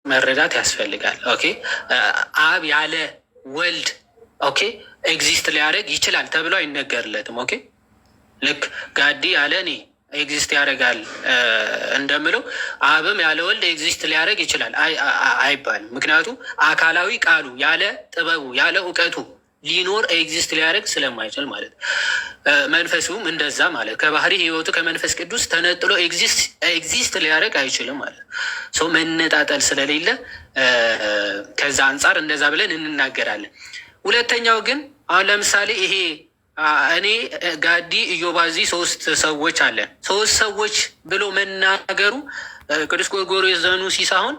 መረዳት ያስፈልጋል። ኦኬ አብ ያለ ወልድ ኦኬ ኤግዚስት ሊያደርግ ይችላል ተብሎ አይነገርለትም። ኦኬ ልክ ጋዲ ያለ እኔ ኤግዚስት ያደርጋል እንደምለው አብም ያለ ወልድ ኤግዚስት ሊያደርግ ይችላል አይባልም። ምክንያቱም አካላዊ ቃሉ ያለ ጥበቡ ያለ እውቀቱ ሊኖር ኤግዚስት ሊያደርግ ስለማይችል ማለት መንፈሱም እንደዛ ማለት ከባህሪ ህይወቱ ከመንፈስ ቅዱስ ተነጥሎ ኤግዚስት ሊያደርግ አይችልም ማለት ሰው መነጣጠል ስለሌለ ከዛ አንጻር እንደዛ ብለን እንናገራለን። ሁለተኛው ግን አሁን ለምሳሌ ይሄ እኔ ጋዲ ኢዮባዚ ሶስት ሰዎች አለን። ሶስት ሰዎች ብሎ መናገሩ ቅዱስ ጎርጎርዮስ ዘኑሲስ አሁን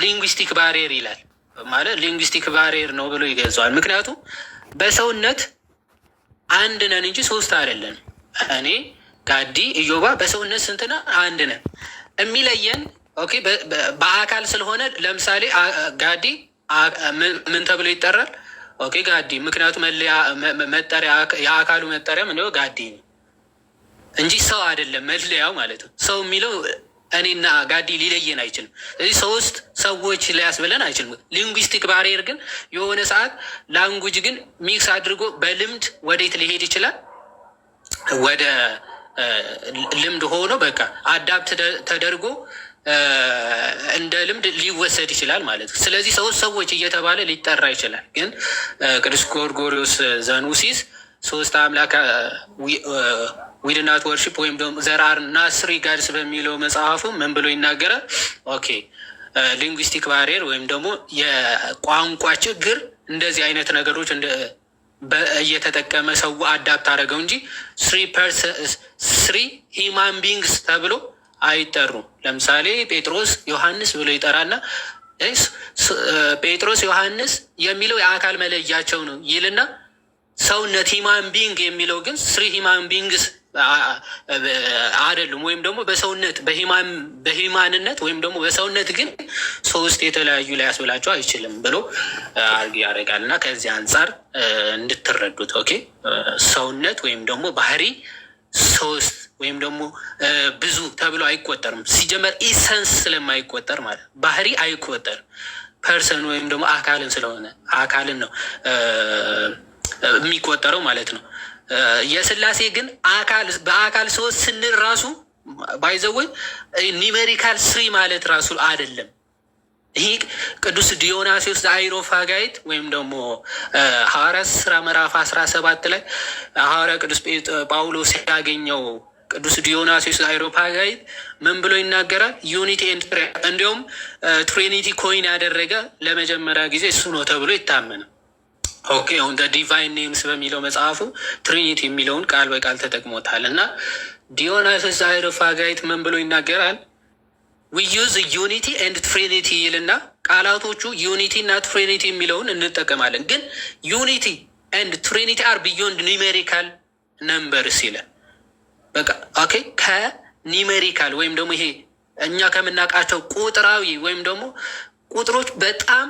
ሊንጉስቲክ ባሪየር ይላል ማለት ሊንጉስቲክ ባሪየር ነው ብሎ ይገልጸዋል። ምክንያቱም በሰውነት አንድ ነን እንጂ ሶስት አይደለም። እኔ ጋዲ ኢዮባ በሰውነት ስንትና አንድ ነን። የሚለየን ኦኬ በአካል ስለሆነ ለምሳሌ ጋዲ ምን ተብሎ ይጠራል? ኦኬ ጋዲ ምክንያቱም መጠሪያ የአካሉ መጠሪያ ምንድነው? ጋዲ ነው እንጂ ሰው አይደለም መለያው ማለት ነው። ሰው የሚለው እኔና ጋዲ ሊለየን አይችልም። ስለዚህ ሶስት ሰዎች ሊያስብለን አይችልም። ሊንጉስቲክ ባሪየር ግን የሆነ ሰዓት ላንጉጅ ግን ሚክስ አድርጎ በልምድ ወዴት ሊሄድ ይችላል? ወደ ልምድ ሆኖ በቃ አዳፕት ተደርጎ እንደ ልምድ ሊወሰድ ይችላል ማለት ነው። ስለዚህ ሰዎች እየተባለ ሊጠራ ይችላል። ግን ቅዱስ ጎርጎርዮስ ዘኑሲስ ሶስት አምላክ ዊድናት ወርሺፕ ወይም ደግሞ ዘራር እና ስሪ ጋድስ በሚለው መጽሐፉ ምን ብሎ ይናገራል? ኦኬ ሊንጉስቲክ ባሪየር ወይም ደግሞ የቋንቋ ችግር እንደዚህ አይነት ነገሮች እየተጠቀመ ሰው አዳፕት አደረገው እንጂ ስሪ ሂማን ቢንግስ ተብሎ አይጠሩም። ለምሳሌ ጴጥሮስ ዮሐንስ ብሎ ይጠራና ጴጥሮስ ዮሐንስ የሚለው የአካል መለያቸው ነው ይልና ሰውነት ሂማን ቢንግ የሚለው ግን ስሪ ሂማን ቢንግስ አይደሉም። ወይም ደግሞ በሰውነት በሂማንነት ወይም ደግሞ በሰውነት ግን ሶስት የተለያዩ ሊያስብላቸው አይችልም ብሎ አርግ ያደርጋል። እና ከዚህ አንጻር እንድትረዱት ኦኬ ሰውነት ወይም ደግሞ ባህሪ ሶስት ወይም ደግሞ ብዙ ተብሎ አይቆጠርም። ሲጀመር ኢሰንስ ስለማይቆጠር ማለት ባህሪ አይቆጠርም። ፐርሰን ወይም ደግሞ አካልን ስለሆነ አካልን ነው የሚቆጠረው ማለት ነው። የስላሴ ግን በአካል ሶስት ስንል ራሱ ባይዘወይ ኒሜሪካል ስሪ ማለት ራሱ አይደለም። ይህ ቅዱስ ዲዮናስዮስ ዘአይሮፋጋይት ወይም ደግሞ ሐዋርያት ሥራ ምዕራፍ 17 ላይ ሐዋርያ ቅዱስ ጳውሎስ ያገኘው ቅዱስ ዲዮናስዮስ ዘአይሮፋጋይት ምን ብሎ ይናገራል? ዩኒቲ እንዲሁም ትሪኒቲ ኮይን ያደረገ ለመጀመሪያ ጊዜ እሱ ነው ተብሎ ይታመናል። ኦኬ አሁን ዲቫይን ኔምስ በሚለው መጽሐፉ ትሪኒቲ የሚለውን ቃል በቃል ተጠቅሞታል። እና ዲዮናስዮስ ዘአይሮፋጋይት ምን ብሎ ይናገራል? ዊ ዩዝ ዩኒቲ ኤንድ ትሪኒቲ ይልና ቃላቶቹ ዩኒቲ እና ትሪኒቲ የሚለውን እንጠቀማለን። ግን ዩኒቲ ኤንድ ትሪኒቲ አር ቢዮንድ ኒሜሪካል ነምበርስ ይላል። በቃ ኦኬ ከኒሜሪካል ወይም ደግሞ ይሄ እኛ ከምናውቃቸው ቁጥራዊ ወይም ደግሞ ቁጥሮች በጣም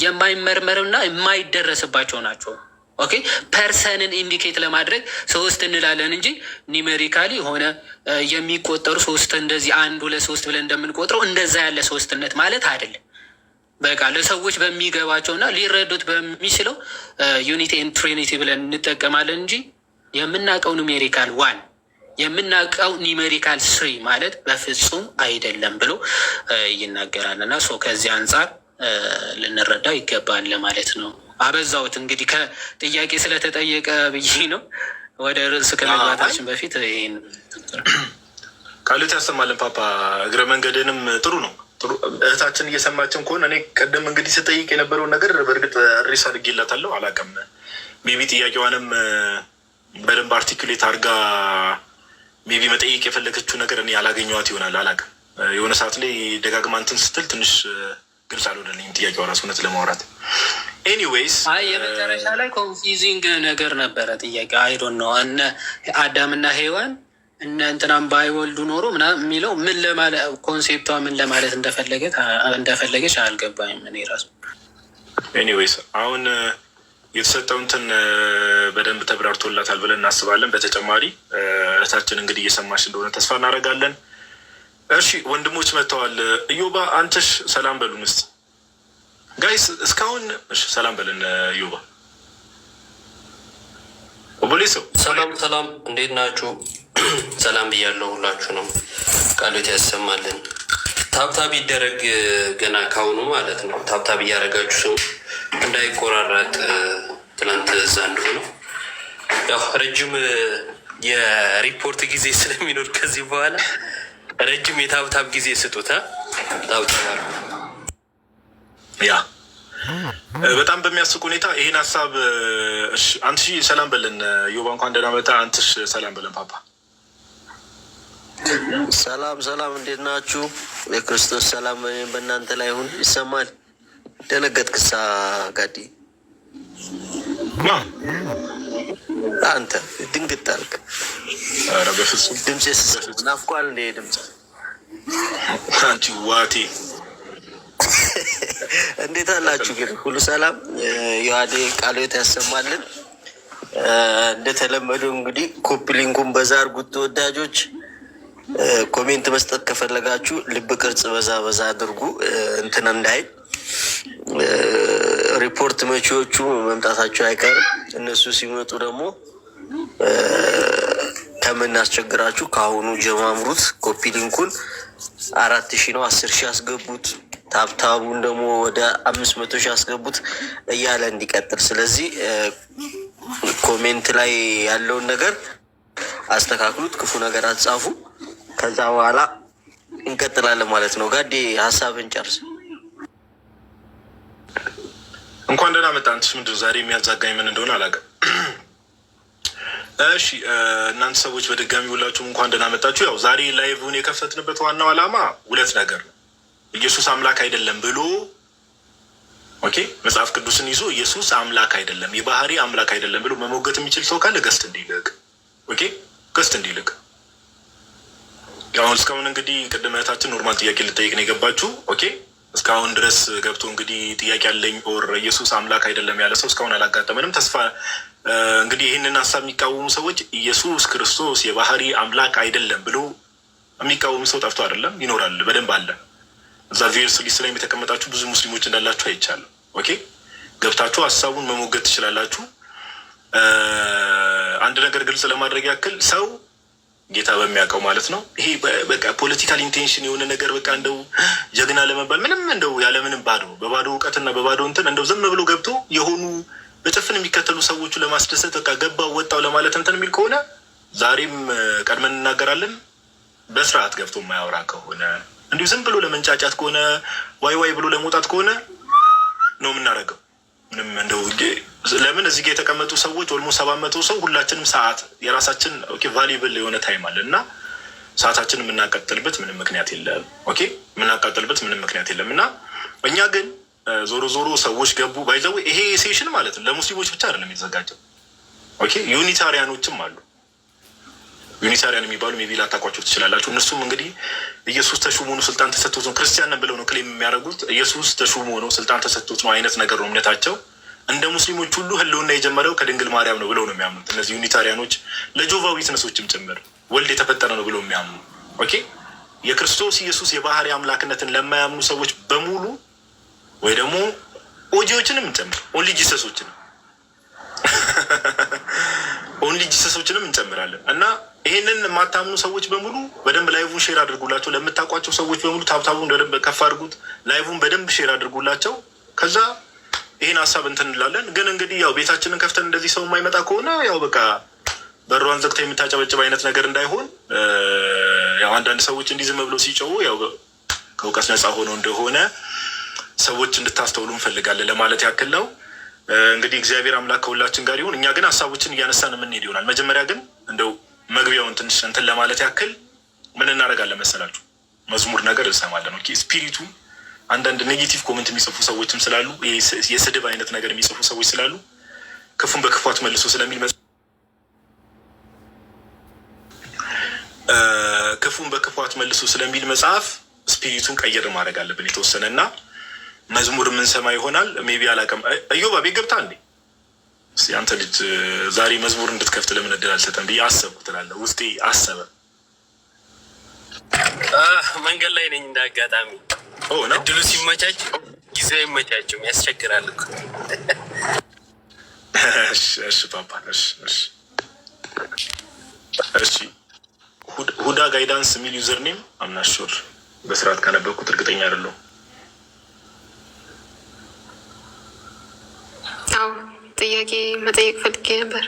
የማይመርመርና የማይደረስባቸው ናቸው። ኦኬ ፐርሰንን ኢንዲኬት ለማድረግ ሶስት እንላለን እንጂ ኒሜሪካሊ ሆነ የሚቆጠሩ ሶስት እንደዚህ 1 2 3 ብለን እንደምንቆጥረው እንደዛ ያለ ሶስትነት ማለት አይደለም። በቃ ለሰዎች በሚገባቸውና ሊረዱት በሚችለው ዩኒቲ ኤንድ ትሪኒቲ ብለን እንጠቀማለን እንጂ የምናውቀው ኒሜሪካል 1 የምናውቀው ኒሜሪካል 3 ማለት በፍጹም አይደለም ብሎ ይናገራል። እና ከዚህ አንጻር ልንረዳው ይገባል ለማለት ነው። አበዛውት እንግዲህ ከጥያቄ ስለተጠየቀ ብዬ ነው። ወደ ርዕስ ከመግባታችን በፊት ይህን ቃሉት ያሰማልን። ፓፓ እግረ መንገድንም ጥሩ ነው። እህታችን እየሰማችን ከሆነ እኔ ቀደም እንግዲህ ስጠይቅ የነበረውን ነገር በእርግጥ ሪስ አድርጌላታለሁ። አላውቅም ሜቢ ጥያቄዋንም በደንብ አርቲኩሌት አድርጋ ሜቢ መጠየቅ የፈለገችው ነገር እኔ ያላገኘኋት ይሆናል። አላውቅም የሆነ ሰዓት ላይ ደጋግማ እንትን ስትል ትንሽ ግልጽ አልሆነልኝም ጥያቄው ራሱ እውነት ለማውራት። ኤኒዌይስ የመጨረሻ ላይ ኮንፊዚንግ ነገር ነበረ ጥያቄ አይዶን ነው እነ አዳምና ሔዋን እነ እንትናም ባይወልዱ ኖሮ ምናምን የሚለው ምን ለማለት ኮንሴፕቷ ምን ለማለት እንደፈለገች አልገባኝም እኔ ራሱ። ኤኒዌይስ አሁን የተሰጠው እንትን በደንብ ተብራርቶላታል ብለን እናስባለን። በተጨማሪ እህታችን እንግዲህ እየሰማሽ እንደሆነ ተስፋ እናደርጋለን። እሺ ወንድሞች መጥተዋል። እዮባ አንተሽ ሰላም በሉን እስኪ ጋይስ እስካሁን። እሺ ሰላም በለን እዮባ። ኦቦሌሶ ሰላም፣ እንዴት ናችሁ? ሰላም ብያለሁ ሁላችሁ ነው። ቃሎት ያሰማልን። ታብታብ ይደረግ ገና ካሁኑ ማለት ነው። ታብታብ እያደረጋችሁ ሰው እንዳይቆራረጥ። ትናንት እዛ እንደሆነ ያው ረጅም የሪፖርት ጊዜ ስለሚኖር ከዚህ በኋላ ረጅም የታብታብ ጊዜ ስጡት። ታብታብ ያ በጣም በሚያስቅ ሁኔታ ይህን ሀሳብ አንትሽ ሰላም በለን ዮባ፣ እንኳን ደህና መጣ። አንትሽ ሰላም በለን ፓፓ። ሰላም፣ እንዴት ናችሁ? የክርስቶስ ሰላም በእናንተ ላይ ይሁን። ይሰማል? ደነገጥክሳ ጋዲ? አንተ ድንግጥ አልክ። ኧረ በፍጹም ድምፅ ናፍቋል እንደ ድምፅ አንቺ ዋቴ። እንዴት አላችሁ ግን? ሁሉ ሰላም? የዋዴ ቃሎት ያሰማልን። እንደተለመደው እንግዲህ ኮፒ ሊንኩን በዛ አድርጉት ተወዳጆች። ኮሜንት መስጠት ከፈለጋችሁ ልብ ቅርጽ በዛ አድርጉ። እንትን እንዳይል ሪፖርት መቼዎቹ መምጣታቸው አይቀርም። እነሱ ሲመጡ ደግሞ ከምናስቸግራችሁ ከአሁኑ ጀማምሩት። ኮፒ ሊንኩን 4000 ነው 10,000 ያስገቡት። ታብታቡን ደግሞ ወደ 500,000 ያስገቡት እያለ እንዲቀጥል። ስለዚህ ኮሜንት ላይ ያለውን ነገር አስተካክሉት፣ ክፉ ነገር አትጻፉ። ከዛ በኋላ እንቀጥላለን ማለት ነው። ጋዴ ሀሳብን ጨርስ። እንኳን ደህና መጣ። አንተስ ምንድን ዛሬ የሚያዛጋኝ ምን እንደሆነ አላውቅም። እሺ እናንተ ሰዎች በድጋሚ ሁላችሁም እንኳን ደህና መጣችሁ። ያው ዛሬ ላይቭን የከፈትንበት ዋናው ዓላማ ሁለት ነገር ነው። ኢየሱስ አምላክ አይደለም ብሎ መጽሐፍ ቅዱስን ይዞ ኢየሱስ አምላክ አይደለም፣ የባህሪ አምላክ አይደለም ብሎ መሞገት የሚችል ሰው ካለ ገስት እንዲልቅ ገስት እንዲልቅ። አሁን እስካሁን እንግዲህ ቅድመ እህታችን ኖርማል ጥያቄ ልጠይቅ ነው የገባችሁ። እስካሁን ድረስ ገብቶ እንግዲህ ጥያቄ ያለኝ ኦር ኢየሱስ አምላክ አይደለም ያለ ሰው እስካሁን አላጋጠመንም። ተስፋ እንግዲህ ይህንን ሀሳብ የሚቃወሙ ሰዎች ኢየሱስ ክርስቶስ የባህሪ አምላክ አይደለም ብሎ የሚቃወሙ ሰው ጠፍቶ አይደለም፣ ይኖራል፣ በደንብ አለ። እዛ ቪርስ ሊስት ላይ የተቀመጣችሁ ብዙ ሙስሊሞች እንዳላችሁ አይቻለሁ። ገብታችሁ ሀሳቡን መሞገት ትችላላችሁ። አንድ ነገር ግልጽ ለማድረግ ያክል ሰው ጌታ በሚያውቀው ማለት ነው። ይሄ በቃ ፖለቲካል ኢንቴንሽን የሆነ ነገር በቃ እንደው ጀግና ለመባል ምንም እንደው ያለምንም በባዶ እውቀትና በባዶ እንትን እንደው ዝም ብሎ ገብቶ የሆኑ በጭፍን የሚከተሉ ሰዎቹ ለማስደሰት በቃ ገባው ወጣው ለማለት እንትን የሚል ከሆነ ዛሬም ቀድመን እናገራለን። በስርዓት ገብቶ የማያወራ ከሆነ እንዲሁ ዝም ብሎ ለመንጫጫት ከሆነ ዋይ ብሎ ለመውጣት ከሆነ ነው የምናደርገው። ምንም እንደው ለምን እዚህ ጋር የተቀመጡ ሰዎች ኦልሞስት 700 ሰው ሁላችንም ሰዓት የራሳችን ቫሊብል የሆነ ታይም አለ እና ሰዓታችንን የምናቃጥልበት ምንም ምክንያት የለም። የምናቃጥልበት ምንም ምክንያት የለም እና እኛ ግን ዞሮ ሰዎች ገቡ ባይዘው ይሄ ሴሽን ማለት ነው ለሙስሊሞች ብቻ አይደለም የተዘጋጀው። ዩኒታሪያኖችም አሉ። ዩኒታሪያን የሚባሉ ሜቢ ላታውቋቸው ትችላላችሁ። እነሱም እንግዲህ ኢየሱስ ተሹሞ ነው ስልጣን ተሰጥቶት ነው ክርስቲያን ብለው ነው ክሌም የሚያደርጉት። ኢየሱስ ተሹሞ ነው ስልጣን ተሰጥቶት ነው አይነት ነገር ነው እምነታቸው። እንደ ሙስሊሞች ሁሉ ህልውና የጀመረው ከድንግል ማርያም ነው ብለው ነው የሚያምኑት እነዚህ ዩኒታሪያኖች፣ ለጆቫ ዊትነሶችም ጭምር ወልድ የተፈጠረ ነው ብለው የሚያምኑ የክርስቶስ ኢየሱስ የባህሪ አምላክነትን ለማያምኑ ሰዎች በሙሉ ወይ ደግሞ ኦጂዎችንም ጭምር ኦንሊ ጂሰሶችንም እንጨምራለን እና ይሄንን የማታምኑ ሰዎች በሙሉ በደንብ ላይቭን ሼር አድርጉላቸው። ለምታውቋቸው ሰዎች በሙሉ ታብታቡን በደንብ ከፍ አድርጉት። ላይቭን በደንብ ሼር አድርጉላቸው። ከዛ ይሄን ሀሳብ እንትን እንላለን። ግን እንግዲህ ያው ቤታችንን ከፍተን እንደዚህ ሰው የማይመጣ ከሆነ ያው በቃ በሯን ዘግታ የምታጨበጭብ አይነት ነገር እንዳይሆን ያው አንዳንድ ሰዎች እንዲህ ዝም ብሎ ሲጮሁ ያው ከእውቀት ነፃ ሆነው እንደሆነ ሰዎች እንድታስተውሉ እንፈልጋለን ለማለት ያክል ነው። እንግዲህ እግዚአብሔር አምላክ ከሁላችን ጋር ይሁን። እኛ ግን ሀሳቦችን እያነሳን የምንሄድ ይሆናል። መጀመሪያ ግን እንደው መግቢያውን ትንሽ እንትን ለማለት ያክል ምን እናደርጋለን መሰላችሁ? መዝሙር ነገር እንሰማለን። ስፒሪቱ አንዳንድ ኔጌቲቭ ኮመንት የሚጽፉ ሰዎችም ስላሉ የስድብ አይነት ነገር የሚጽፉ ሰዎች ስላሉ ክፉን በክፉ አትመልሱ ስለሚል ክፉን በክፉ አትመልሱ ስለሚል መጽሐፍ ስፒሪቱን ቀየር ማድረግ አለብን የተወሰነ እና መዝሙር የምንሰማ ይሆናል። ሜቢ አላውቅም። እዮባ ቤት ገብታ እንዴ? እስኪ አንተ ልጅ ዛሬ መዝሙር እንድትከፍት ለምን እድል አልሰጠም ብዬ አሰብኩ ትላለህ። ውስጤ አሰበ። መንገድ ላይ ነኝ። እንደ አጋጣሚ እድሉ ሲመቻች ጊዜ አይመቻችም፣ ያስቸግራል እኮ። እሺ ፓፓ፣ እሺ ሁዳ ጋይዳንስ የሚል ዩዘር ኔም አምናሹር በስርዓት ካነበብኩት እርግጠኛ አይደለሁም። አዎ ጥያቄ መጠየቅ ፈልጌ ነበር።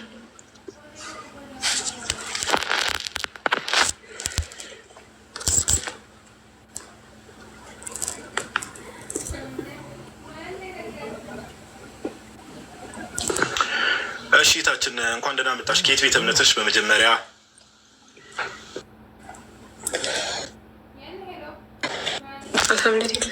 እሺ ታችን እንኳን ደህና መጣሽ። ከየት ቤተ እምነትሽ? በመጀመሪያ አልሐምዱሊላህ።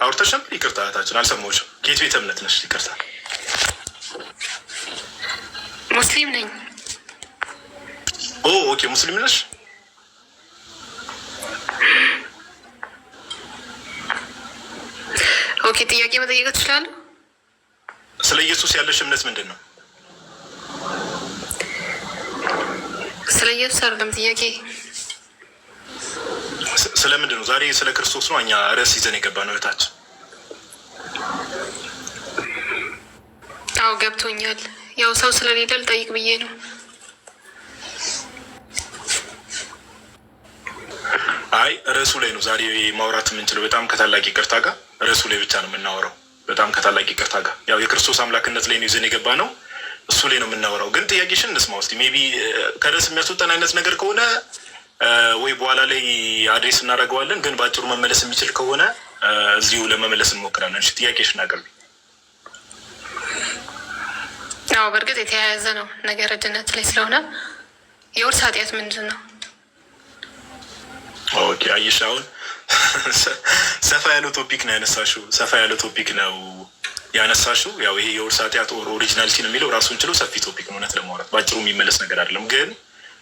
አውርተሽም? ይቅርታ እህታችን አልሰማሁሽም። ከየት ቤተ እምነት ነሽ? ይቅርታ። ሙስሊም ነኝ። ኦኬ ሙስሊም ነሽ? ኦኬ ጥያቄ መጠየቅ ትችላለህ? ስለ ኢየሱስ ያለሽ እምነት ምንድን ነው? ስለ ኢየሱስ አይደለም ጥያቄ። ስለምንድን ነው? ዛሬ ስለ ክርስቶስ ነው እኛ ርዕስ ይዘን የገባ ነው እህታችን። አዎ ገብቶኛል። ያው ሰው ስለሌለ ልጠይቅ ብዬ ነው። አይ ርዕሱ ላይ ነው ዛሬ ማውራት የምንችለው። በጣም ከታላቅ ይቅርታ ጋር ርዕሱ ላይ ብቻ ነው የምናወራው። በጣም ከታላቅ ይቅርታ ጋር ያው የክርስቶስ አምላክነት ላይ ነው ይዘን የገባ ነው። እሱ ላይ ነው የምናወራው። ግን ጥያቄሽን እንስማ ውስጥ ሜይ ቢ ከርዕስ የሚያስወጣን አይነት ነገር ከሆነ ወይ በኋላ ላይ አድሬስ እናደርገዋለን። ግን በአጭሩ መመለስ የሚችል ከሆነ እዚሁ ለመመለስ እንሞክራለን። እሺ ጥያቄሽን አቅርቢ። አዎ በእርግጥ የተያያዘ ነው ነገር ድነት ላይ ስለሆነ የውርስ ኃጢአት ምንድን ነው? ኦኬ አየሽ፣ አሁን ሰፋ ያለው ቶፒክ ነው ያነሳሽው። ሰፋ ያለው ቶፒክ ነው ያነሳሽው። ያው ይሄ የውርስ ኃጢአት ኦሪጂናሊቲ ነው የሚለው ራሱን ችሎ ሰፊ ቶፒክ ነው። እውነት ለማውራት በአጭሩ የሚመለስ ነገር አይደለም። ግን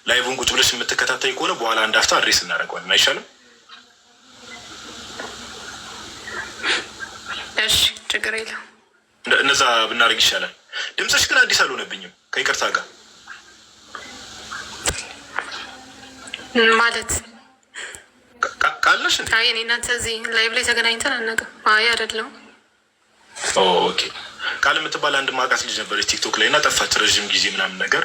ላይቭን ቁጭ ብለሽ የምትከታተይ ከሆነ በኋላ አንድ አፍታ አድሬስ እናደርገዋለን። አይሻልም? እሺ ችግር የለም። እነዛ ብናደርግ ይሻላል። ድምፅሽ ግን አዲስ አልሆነብኝም ከይቅርታ ጋር ማለት ቃለሽ እንዴ? አይ እኔ እናንተ እዚህ ላይቭ ላይ ተገናኝተን አናውቅም። አይ አይደለም። ኦኬ ቃል የምትባል አንድ ማውቃት ልጅ ነበረች ቲክቶክ ላይ እና ጠፋች ረዥም ጊዜ ምናምን ነገር።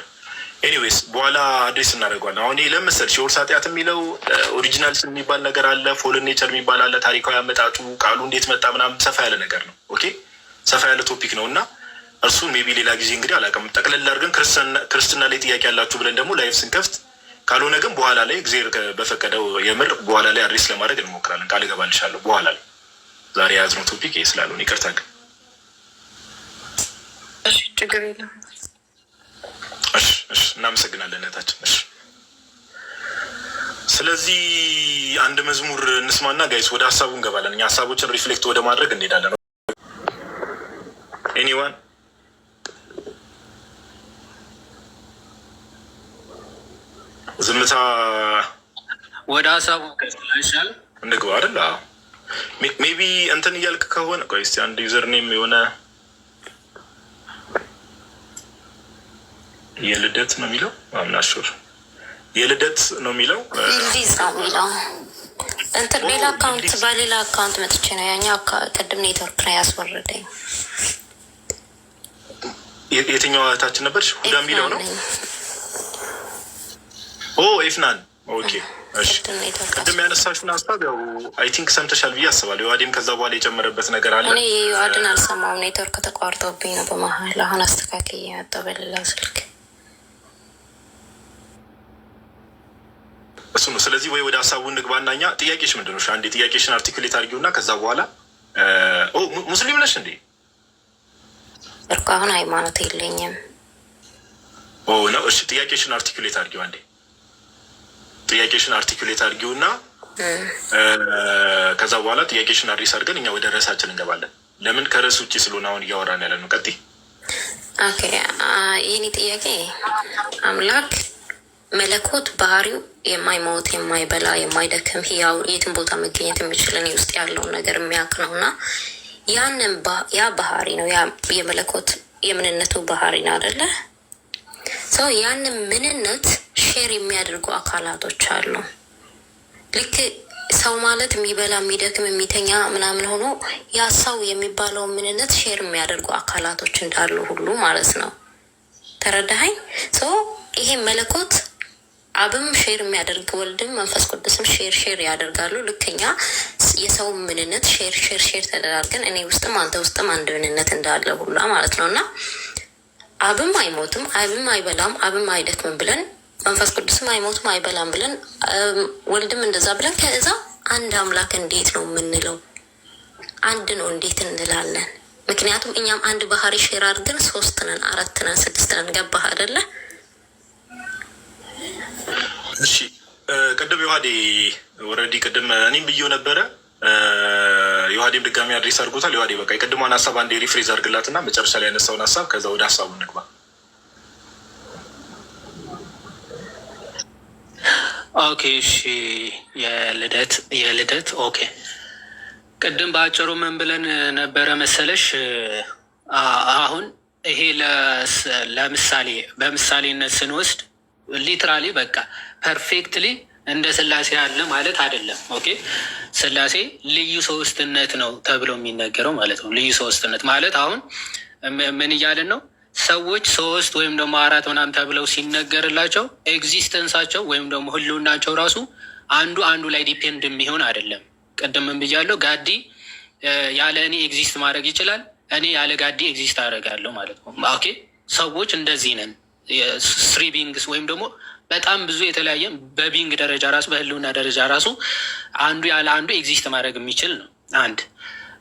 ኤኒዌይስ በኋላ አድሬስ እናደርገዋለን። አሁን ይህ ለመሰልሽ የውርስ ኃጢአት የሚለው ኦሪጂናል የሚባል ነገር አለ፣ ፎልን ኔቸር የሚባል አለ፣ ታሪካዊ አመጣጡ ቃሉ እንዴት መጣ ምናምን ሰፋ ያለ ነገር ነው። ኦኬ ሰፋ ያለ ቶፒክ ነው እና እርሱን ሜቢ ሌላ ጊዜ እንግዲህ አላውቅም ጠቅለል አድርገን ክርስትና ላይ ጥያቄ ያላችሁ ብለን ደግሞ ላይቭ ስንከፍት ካልሆነ ግን በኋላ ላይ እግዚአብሔር በፈቀደው የምር በኋላ ላይ አድሬስ ለማድረግ እንሞክራለን። ቃል እገባልሻለሁ በኋላ ላይ። ዛሬ የያዝነው ቶፒክ ይሄ ስላልሆነ ይቅርታ ግን። እሺ ችግር የለም። እሺ እናመሰግናለን እህታችን። እሺ ስለዚህ አንድ መዝሙር እንስማና ጋይስ ወደ ሀሳቡ እንገባለን። እኛ ሀሳቦችን ሪፍሌክት ወደ ማድረግ እንሄዳለን። ኤኒዋን ዝምታ ወደ ሀሳቡ ይሻል እንግባ አይደል? ሜቢ እንትን እያልክ ከሆነ ቆይ እስኪ አንድ ዩዘር ኔም የሆነ የልደት ነው የሚለው አምናሹር የልደት ነው የሚለው ሊዝ ነው የሚለው እንትን ሌላ አካውንት በሌላ አካውንት መጥቼ ነው ያኛው ቅድም ኔትወርክ ላይ ያስወረደኝ። የትኛው እህታችን ነበርሽ? ሁዳ የሚለው ነው። ኤፍናን ኦኬ። እሺ ቅድም ያነሳሽውን ሀሳብ ያው አይ ቲንክ ሰምተሻል ብዬ አስባለሁ። የዋዴም ከዛ በኋላ የጨመረበት ነገር አለ። እኔ የዋድን አልሰማውም፣ ኔትወርክ ተቋርጦብኝ ነው በመሀል። አሁን አስተካክዬ የመጣው በሌላ ስልክ እሱ ነው። ስለዚህ ወይ ወደ ሀሳቡ እንግባና እኛ ጥያቄሽ ምንድን ነው? አንዴ ጥያቄሽን አርቲክሌት አድርጊውና ከዛ በኋላ ሙስሊም ነሽ እንዴ? እርኩ አሁን ሃይማኖት የለኝም ነው። እሺ ጥያቄሽን አርቲክሌት አድርጊው አንዴ ጥያቄሽን አርቲኩሌት አድርጊውና ከዛ በኋላ ጥያቄሽን አድሬስ አድርገን እኛ ወደ ርዕሳችን እንገባለን። ለምን ከርዕስ ውጭ ስለሆነ አሁን እያወራን ያለ ነው። ቀጥይ። ኦኬ የኔ ጥያቄ አምላክ መለኮት ባህሪው የማይሞት የማይበላ የማይደክም ህያው የትን ቦታ መገኘት የሚችል እኔ ውስጥ ያለውን ነገር የሚያውቅ ነው እና ያ ባህሪ ነው፣ ያ የመለኮት የምንነቱ ባህሪ ነው አደለ? ሰው ያንን ምንነት ሼር የሚያደርጉ አካላቶች አሉ። ልክ ሰው ማለት የሚበላ የሚደክም የሚተኛ ምናምን ሆኖ ያ ሰው የሚባለው ምንነት ሼር የሚያደርጉ አካላቶች እንዳሉ ሁሉ ማለት ነው። ተረዳኸኝ? ሰው ይሄ መለኮት አብም ሼር የሚያደርግ ወልድም መንፈስ ቅዱስም ሼር ያደርጋሉ። ልክኛ የሰው ምንነት ሼር ተደራርገን እኔ ውስጥም አንተ ውስጥም አንድ ምንነት እንዳለ ሁላ ማለት ነው። እና አብም አይሞትም፣ አብም አይበላም፣ አብም አይደክምም ብለን መንፈስ ቅዱስም አይሞትም አይበላም ብለን ወልድም እንደዛ ብለን ከዛ አንድ አምላክ እንዴት ነው የምንለው? አንድ ነው እንዴት እንላለን? ምክንያቱም እኛም አንድ ባህሪ ሼር አድርገን 3 ነን 4 ነን 6 ነን። ገባህ አይደለ? እሺ ቅድም ዮሐዴ ወረዲ ቅድም እኔም ብዬው ነበረ። ዮሐዴም ድጋሚ አድሬስ አድርጎታል። ዮሐዴ በቃ የቅድሟን ሀሳብ አንዴ ሪፍሬዝ አድርግላትና መጨረሻ ላይ ያነሳውን ሀሳብ ከዛ ወደ ሀሳቡ እንግባ። ኦኬ እሺ። የልደት ኦኬ። ቅድም በአጭሩ ምን ብለን ነበረ መሰለሽ? አሁን ይሄ ለምሳሌ በምሳሌነት ስንወስድ ሊትራሊ በቃ ፐርፌክትሊ እንደ ስላሴ ያለ ማለት አይደለም። ኦኬ ስላሴ ልዩ ሶስትነት ነው ተብሎ የሚነገረው ማለት ነው። ልዩ ሶስትነት ማለት አሁን ምን እያለን ነው? ሰዎች 3 ወይም ደግሞ 4 ምናምን ተብለው ሲነገርላቸው ኤግዚስተንሳቸው ወይም ደግሞ ህልውናቸው ራሱ አንዱ ላይ ዲፔንድ የሚሆን አይደለም። ቅድምም ብያለሁ፣ ጋዲ ያለ እኔ ኤግዚስት ማድረግ ይችላል፣ እኔ ያለ ጋዲ ኤግዚስት አደርጋለሁ ማለት ነው። ኦኬ ሰዎች እንደዚህ ነን። 3 ቢንግስ ወይም ደግሞ በጣም ብዙ የተለያየ በቢንግ ደረጃ ራሱ በህልውና ደረጃ ራሱ አንዱ ያለ አንዱ ኤግዚስት ማድረግ የሚችል ነው። አንድ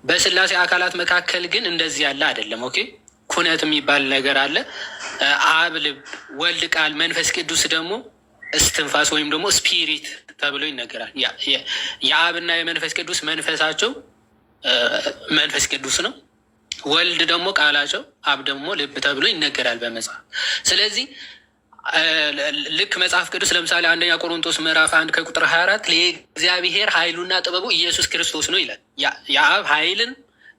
በስላሴ አካላት መካከል ግን እንደዚህ ያለ አይደለም። ኦኬ ኩነት የሚባል ነገር አለ። አብ፣ ልብ፣ ወልድ፣ ቃል፣ መንፈስ ቅዱስ ደግሞ እስትንፋስ ወይም ደግሞ ስፒሪት ተብሎ ይነገራል። የአብና የመንፈስ ቅዱስ መንፈሳቸው መንፈስ ቅዱስ ነው። ወልድ ደግሞ ቃላቸው፣ አብ ደግሞ ልብ ተብሎ ይነገራል በመጽሐፍ። ስለዚህ ልክ መጽሐፍ ቅዱስ ለምሳሌ 1ኛ ቆሮንቶስ ምዕራፍ 1 ከቁጥር 24 ለእግዚአብሔር ኃይሉና ጥበቡ ኢየሱስ ክርስቶስ ነው ይላል። የአብ ኃይልን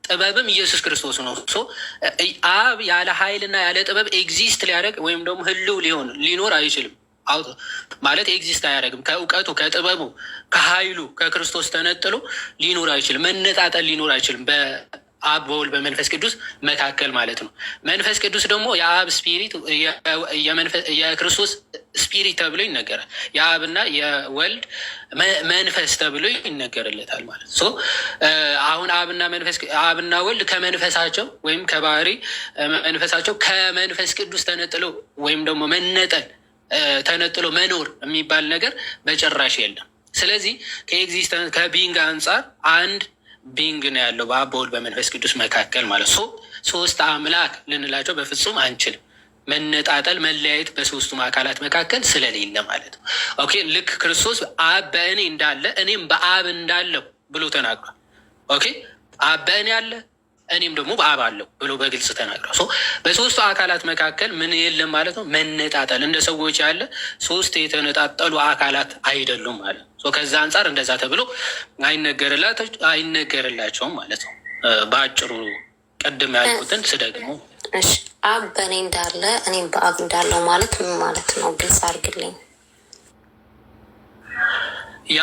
ጥበብም ኢየሱስ ክርስቶስ ነው። አብ ያለ ኃይልና ያለ ጥበብ ኤግዚስት ሊያደርግ ወይም ደግሞ ህልው ሊኖር አይችልም። ማለት ኤግዚስት አያደርግም። ከእውቀቱ ከጥበቡ ከኃይሉ ከክርስቶስ ተነጥሎ ሊኖር አይችልም። መነጣጠል ሊኖር አይችልም በአብ በወልድ በመንፈስ ቅዱስ መካከል ማለት ነው። መንፈስ ቅዱስ ደግሞ የአብ ስፒሪት የክርስቶስ ስፒሪት ተብሎ ይነገራል። የአብና የወልድ መንፈስ ተብሎ ይነገርለታል ማለት ነው። አሁን አብና ወልድ ከመንፈሳቸው ወይም ከባህሪ መንፈሳቸው ከመንፈስ ቅዱስ ተነጥሎ ወይም ደግሞ ተነጥሎ መኖር የሚባል ነገር በጭራሽ የለም። ስለዚህ ከኤግዚስተንስ ከቢንግ አንጻር አንድ ቢንግ ነው ያለው በአብ በወልድ በመንፈስ ቅዱስ መካከል ማለት ነው። 3 አምላክ ልንላቸው በፍጹም አንችልም። መነጣጠል መለያየት በሶስቱም አካላት መካከል ስለሌለ ማለት ነው። ኦኬ ልክ ክርስቶስ አብ በእኔ እንዳለ እኔም በአብ እንዳለው ብሎ ተናግሯል። ኦኬ አብ በእኔ አለ እኔም ደግሞ በአብ አለው ብሎ በግልጽ ተናግሯል። በሶስቱ አካላት መካከል ምን የለም ማለት ነው? መነጣጠል። እንደ ሰዎች ያለ 3 የተነጣጠሉ አካላት አይደሉም ማለት ነው። ከዛ አንጻር እንደዛ ተብሎ አይነገርላቸውም ማለት ነው። በአጭሩ ቅድም ያልኩትን ስደግሞ አብ በእኔ እንዳለ እኔም በአብ እንዳለው ማለት ምን ማለት ነው? ግልጽ አድርግልኝ። ያ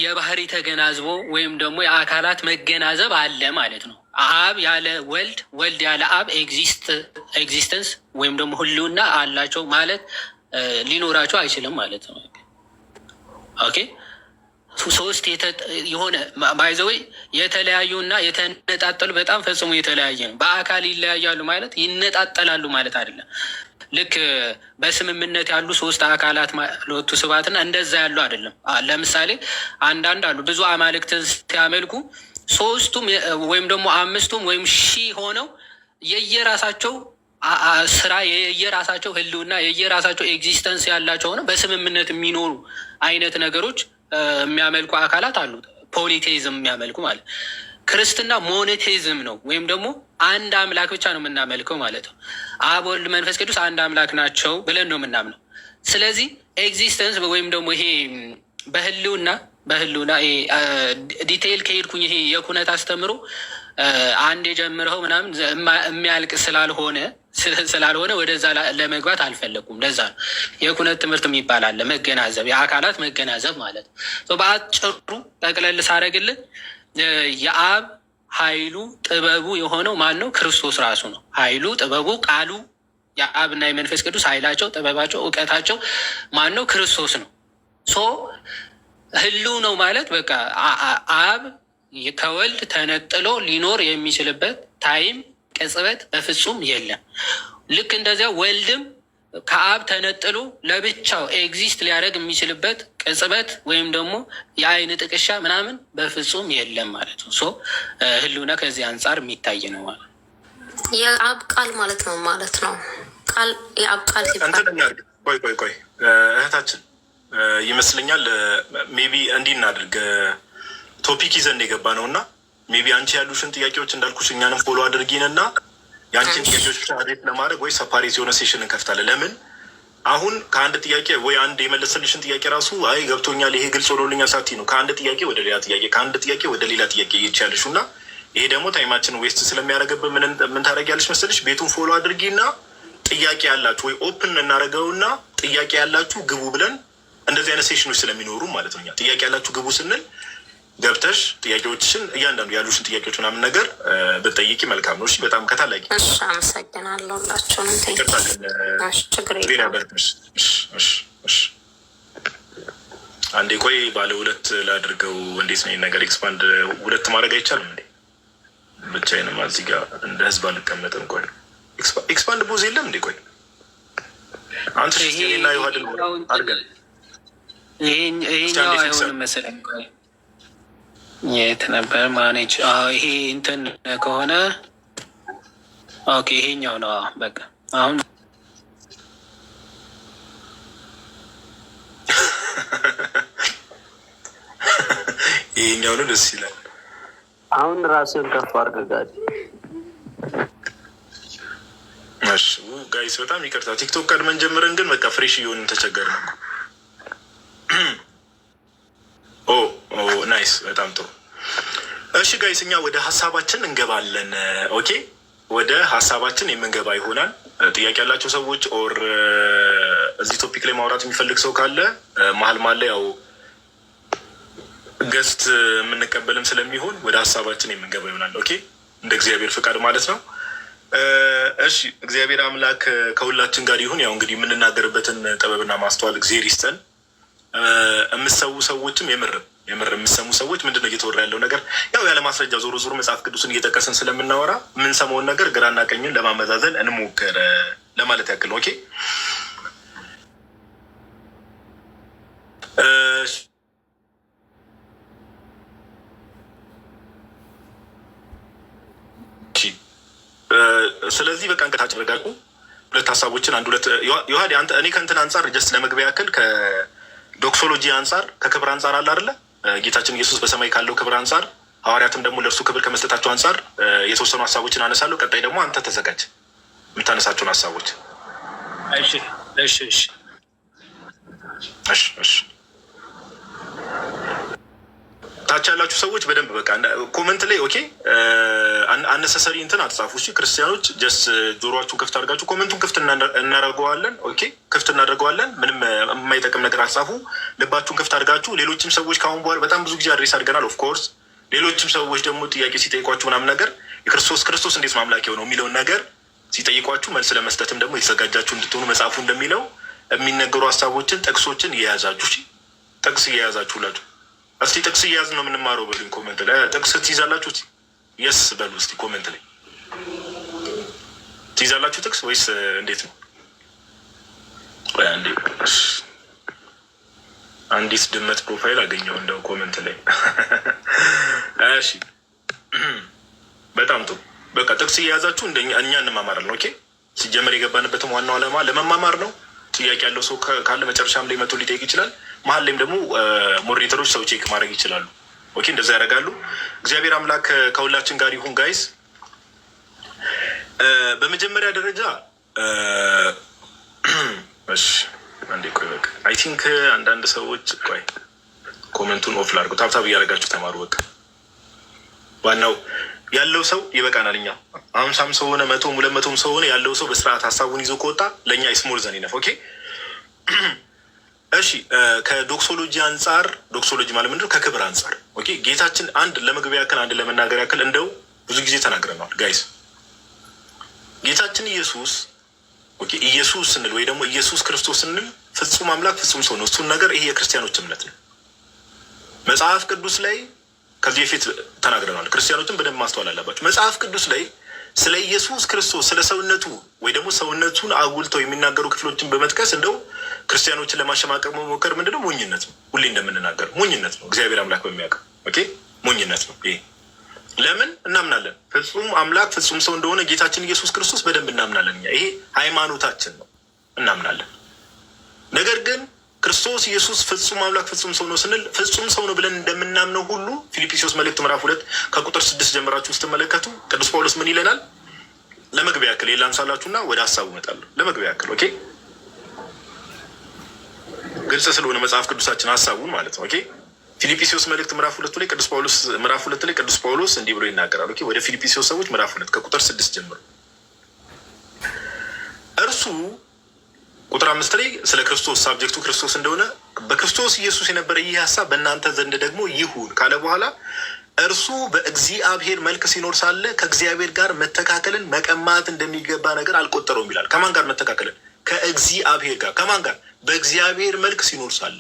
የባህሪ ተገናዝቦ ወይም ደግሞ የአካላት መገናዘብ አለ ማለት ነው። አብ ያለ ወልድ፣ ወልድ ያለ አብ ኤግዚስተንስ ወይም ደግሞ ህልውና አላቸው ማለት ሊኖራቸው አይችልም ማለት ነው። ኦኬ 3 የሆነ ባይዘወይ የተለያዩና የተነጣጠሉ በጣም ፈጽሞ የተለያየ ነው። በአካል ይለያያሉ ማለት ይነጣጠላሉ ማለት አይደለም። ልክ በስምምነት ያሉ 3 አካላት ለወቱ ስብሐትና እንደዛ ያሉ አይደለም። ለምሳሌ አንዳንድ አሉ ብዙ አማልክትን ሲያመልኩ 3ቱም ወይም ደግሞ 5ቱም ወይም 1000 ሆነው የየራሳቸው ስራ የየራሳቸው ህልውና የየራሳቸው ኤግዚስተንስ ያላቸው ሆነው በስምምነት የሚኖሩ አይነት ነገሮች የሚያመልኩ አካላት አሉ። ፖሊቴይዝም የሚያመልኩ ማለት ክርስትና ሞኔቴዝም ነው። ወይም ደግሞ አንድ አምላክ ብቻ ነው የምናመልከው ማለት ነው። አብ ወልድ መንፈስ ቅዱስ አንድ አምላክ ናቸው ብለን ነው የምናምነው። ስለዚህ ኤግዚስተንስ ወይም ደግሞ ይሄ በህልውና ዲቴይል ከሄድኩኝ ይሄ የኩነት አስተምሮ አንድ የጀምረው ምናምን የሚያልቅ ስላልሆነ ወደዛ ለመግባት አልፈለጉም። ለዛ ነው የኩነት ትምህርት የሚባል አለ፣ መገናዘብ፣ የአካላት መገናዘብ ማለት ነው። በአጭሩ ጠቅለል ሳረግልን የአብ ኃይሉ ጥበቡ የሆነው ማን ነው? ክርስቶስ ራሱ ነው። ኃይሉ ጥበቡ ቃሉ የአብና የመንፈስ ቅዱስ ኃይላቸው ጥበባቸው እውቀታቸው ማን ነው? ክርስቶስ ነው። ህልው ነው ማለት በቃ አብ ከወልድ ተነጥሎ ሊኖር የሚችልበት ታይም ቅጽበት በፍጹም የለም። ልክ እንደዚያ ወልድም ከአብ ተነጥሎ ለብቻው ኤግዚስት ሊያደርግ የሚችልበት ቅጽበት ወይም ደግሞ የአይን ጥቅሻ ምናምን በፍጹም የለም ማለት ነው። ህልውና ከዚህ አንጻር የሚታይ ነው ማለት የአብ ቃል ማለት ነው ማለት ነው። ቃል የአብ ቃል ሲባል ቆይ እህታችን ይመስለኛል ሜቢ እንዲህ እናድርግ፣ ቶፒክ ይዘን የገባ ነው እና ሜቢ አንቺ ያሉሽን ጥያቄዎች እንዳልኩሽ እኛንም ፎሎ አድርጊን እና የአንቺን ጥያቄዎች አሬት ለማድረግ ወይ ሰፓሬት የሆነ ሴሽን እንከፍታለን። ለምን አሁን ከአንድ ጥያቄ ወይ አንድ የመለሰልሽን ጥያቄ ራሱ አይ ገብቶኛል ይሄ ግልጽ ሆኖልኛል ሳቲ ነው ከአንድ ጥያቄ ወደ ሌላ ጥያቄ ከአንድ ጥያቄ ወደ ሌላ ጥያቄ ይቻልሹ እና ይሄ ደግሞ ታይማችን ዌስት ስለሚያደርግብን ምን ታደርጊያለሽ መሰለሽ? ቤቱን ፎሎ አድርጊና ጥያቄ ያላችሁ ወይ ኦፕን እናደርገውና ጥያቄ ያላችሁ ግቡ ብለን እንደዚህ አይነት ሴሽኖች ስለሚኖሩ ማለት ነው። ጥያቄ ያላችሁ ግቡ ስንል ገብተሽ ጥያቄዎችሽን እያንዳንዱ ያሉሽን ጥያቄዎች ምናምን ነገር ብትጠይቂ መልካም ነው። እሺ፣ በጣም ከታላቂ አመሰግናለሁ። ላቸውንም አንዴ ቆይ ባለ ሁለት ላድርገው። እንዴት ነው ነገር ኤክስፓንድ ሁለት ማድረግ አይቻልም እንዴ? ብቻዬንማ እዚህ ጋር እንደ ህዝብ አልቀመጥም። ቆይ ኤክስፓንድ ቦዝ የለም እንዴ? ቆይ አንተ ና ይዋድል አድርገን ይሄኛው አይሆንም መሰለኝ። የት ነበር ማኔጅ? ይሄ እንትን ከሆነ ኦኬ፣ ይሄኛው ነው። በቃ አሁን ይሄኛው ነው ደስ ይላል። አሁን ራስን ከፍ አድርገጋል። እሺ ጋይስ በጣም ይቅርታ፣ ቲክቶክ ቀድመን ጀምረን ግን በቃ ፍሬሽ እየሆንን ተቸገርን። ናይስ፣ በጣም ጥሩ። እሺ ጋይስ እኛ ወደ ሀሳባችን እንገባለን። ኦኬ፣ ወደ ሀሳባችን የምንገባ ይሆናል። ጥያቄ ያላቸው ሰዎች ኦር እዚህ ቶፒክ ላይ ማውራት የሚፈልግ ሰው ካለ መሀል ላይ ያው ገስት የምንቀበልም ስለሚሆን ወደ ሀሳባችን የምንገባ ይሆናል። ኦኬ፣ እንደ እግዚአብሔር ፍቃድ ማለት ነው። እሺ እግዚአብሔር አምላክ ከሁላችን ጋር ይሁን። ያው እንግዲህ የምንናገርበትን ጥበብና ማስተዋል እግዚአብሔር ይስጠን። የምሰሙ ሰዎችም የምር የምሰሙ ሰዎች ምንድነው እየተወራ ያለው ነገር ያው ያለ ማስረጃ ዞሮ መጽሐፍ ቅዱስን እየጠቀስን ስለምናወራ የምንሰማውን ነገር ግራና ቀኝን ለማመዛዘን እንሞክር ለማለት ያክል ነው። ኦኬ ስለዚህ በቃ እንቀታችን ረጋቁ ሁለት ሀሳቦችን አንድ ሁለት ዮሐድ አንተ እኔ ከእንትን አንጻር ጀስት ለመግቢያ ያክል ከዶክሶሎጂ አንጻር ከክብር አንጻር አለ አይደለ ጌታችን ኢየሱስ በሰማይ ካለው ክብር አንጻር ሐዋርያትም ደግሞ ለእርሱ ክብር ከመስጠታቸው አንጻር የተወሰኑ ሀሳቦችን አነሳለሁ። ቀጣይ ደግሞ አንተ ተዘጋጅ የምታነሳቸውን ሀሳቦች። እሺ እሺ እሺ እሺ እሺ ታች ያላችሁ ሰዎች በደንብ በቃ ኮመንት ላይ ኦኬ አነሰሰሪ እንትን አትጻፉ። እሺ ክርስቲያኖች ጀስት ጆሮአችሁን ክፍት አድርጋችሁ ኮመንቱን ክፍት እናደርገዋለን። ኦኬ ክፍት እናደርገዋለን። ምንም የማይጠቅም ነገር አትጻፉ። ልባችሁን ክፍት አድርጋችሁ ሌሎችም ሰዎች ከአሁን በኋላ በጣም ብዙ ጊዜ አድሬስ አድርገናል። ኦፍ ኮርስ ሌሎችም ሰዎች ደግሞ ጥያቄ ሲጠይቋችሁ ምናምን ነገር ክርስቶስ እንዴት ነው አምላክ የሆነው የሚለውን ነገር ሲጠይቋችሁ መልስ ለመስጠትም ደግሞ የተዘጋጃችሁ እንድትሆኑ መጽሐፉ እንደሚለው የሚነገሩ ሀሳቦችን ጥቅሶችን እየያዛችሁ ጥቅስ እየያዛችሁ ሁላችሁ እስቲ ጥቅስ እያያዝ ነው የምንማረው በሉኝ። ኮመንት ላይ ጥቅስ ትይዛላችሁ? የስ በሉ እስቲ ኮመንት ላይ ትይዛላችሁ ጥቅስ ወይስ እንዴት ነው? አንዲት ድመት ፕሮፋይል አገኘው እንደው ኮመንት ላይ። እሺ በጣም ጥሩ። በቃ ጥቅስ እየያዛችሁ እኛ እንማማራለን። ኦኬ ሲጀመር የገባንበትም ዋናው ዓላማ ለመማማር ነው። ጥያቄ ያለው ሰው ካለ መጨረሻም ላይ መቶ ሊጠይቅ ይችላል። መሀል ላይም ደግሞ ሞዴሬተሮች ሰው ቼክ ማድረግ ይችላሉ። ኦኬ እንደዛ ያደርጋሉ። እግዚአብሔር አምላክ ከሁላችን ጋር ይሁን። ጋይስ በመጀመሪያ ደረጃ እሺ አንዴ ቆይ በቃ አይ ቲንክ አንዳንድ ሰዎች ቆይ ኮመንቱን ኦፍ ላድርገው። ታብታብ እያደረጋችሁ ተማሩ። በቃ ዋናው ያለው ሰው ይበቃናል። እኛ 50 ሰው ሆነ 100 200 ሰው ሆነ ያለው ሰው በስርዓት ሀሳቡን ይዞ ከወጣ ለእኛ ኢስሞር ዘን ይነፍ። ኦኬ እሺ። ከዶክሶሎጂ አንጻር ዶክሶሎጂ ማለት ምንድነው? ከክብር አንጻር ኦኬ። ጌታችን አንድ ለመግቢያ ያክል አንድ ለመናገር ያክል እንደው ብዙ ጊዜ ተናግረነዋል ጋይስ። ጌታችን ኢየሱስ ኦኬ ኢየሱስ ስንል ወይ ደግሞ ኢየሱስ ክርስቶስ ስንል ፍጹም አምላክ ፍጹም ሰው ነው። እሱን ነገር ይሄ የክርስቲያኖች እምነት ነው። መጽሐፍ ቅዱስ ላይ ከዚህ በፊት ተናግረናል። ክርስቲያኖችን በደንብ ማስተዋል አለባቸው። መጽሐፍ ቅዱስ ላይ ስለ ኢየሱስ ክርስቶስ ስለ ሰውነቱ ወይ ደግሞ ሰውነቱን አጉልተው የሚናገሩ ክፍሎችን በመጥቀስ እንደው ክርስቲያኖችን ለማሸማቀቅ መሞከር ምንድነው? ሞኝነት ነው። ሁሌ እንደምንናገር ሞኝነት ነው። እግዚአብሔር አምላክ በሚያውቅ ኦኬ ሞኝነት ነው ይሄ። ለምን እናምናለን? ፍጹም አምላክ ፍጹም ሰው እንደሆነ ጌታችን ኢየሱስ ክርስቶስ በደንብ እናምናለን። እኛ ይሄ ሃይማኖታችን ነው፣ እናምናለን። ነገር ግን ክርስቶስ ኢየሱስ ፍጹም አምላክ ፍጹም ሰው ነው ስንል ፍጹም ሰው ነው ብለን እንደምናምነው ሁሉ ፊልጵስዩስ መልእክት ምዕራፍ 2 ከቁጥር 6 ጀምራችሁ ስትመለከቱ ቅዱስ ጳውሎስ ምን ይለናል? ለመግቢያ ያክል ላንሳላችሁና ወደ ሀሳቡ እመጣለሁ። ለመግቢያ ያክል ኦኬ፣ ግልጽ ስለሆነ መጽሐፍ ቅዱሳችን ሀሳቡን ማለት ነው ኦኬ። ፊልጵስዩስ መልእክት ምዕራፍ 2 ላይ ቅዱስ ጳውሎስ ምዕራፍ 2 ላይ ቅዱስ ጳውሎስ እንዲህ ብሎ ይናገራል። ኦኬ ወደ ፊልጵስዩስ ሰዎች ምዕራፍ 2 ከቁጥር 6 ጀምሮ እርሱ ቁጥር 5 ላይ ስለ ክርስቶስ ሳብጀክቱ ክርስቶስ እንደሆነ በክርስቶስ ኢየሱስ የነበረ ይህ ሀሳብ በእናንተ ዘንድ ደግሞ ይሁን ካለ በኋላ እርሱ በእግዚአብሔር መልክ ሲኖር ሳለ ከእግዚአብሔር ጋር መተካከልን መቀማት እንደሚገባ ነገር አልቆጠረውም ይላል። ከማን ጋር መተካከልን? ከእግዚአብሔር ጋር። ከማን ጋር? በእግዚአብሔር መልክ ሲኖር ሳለ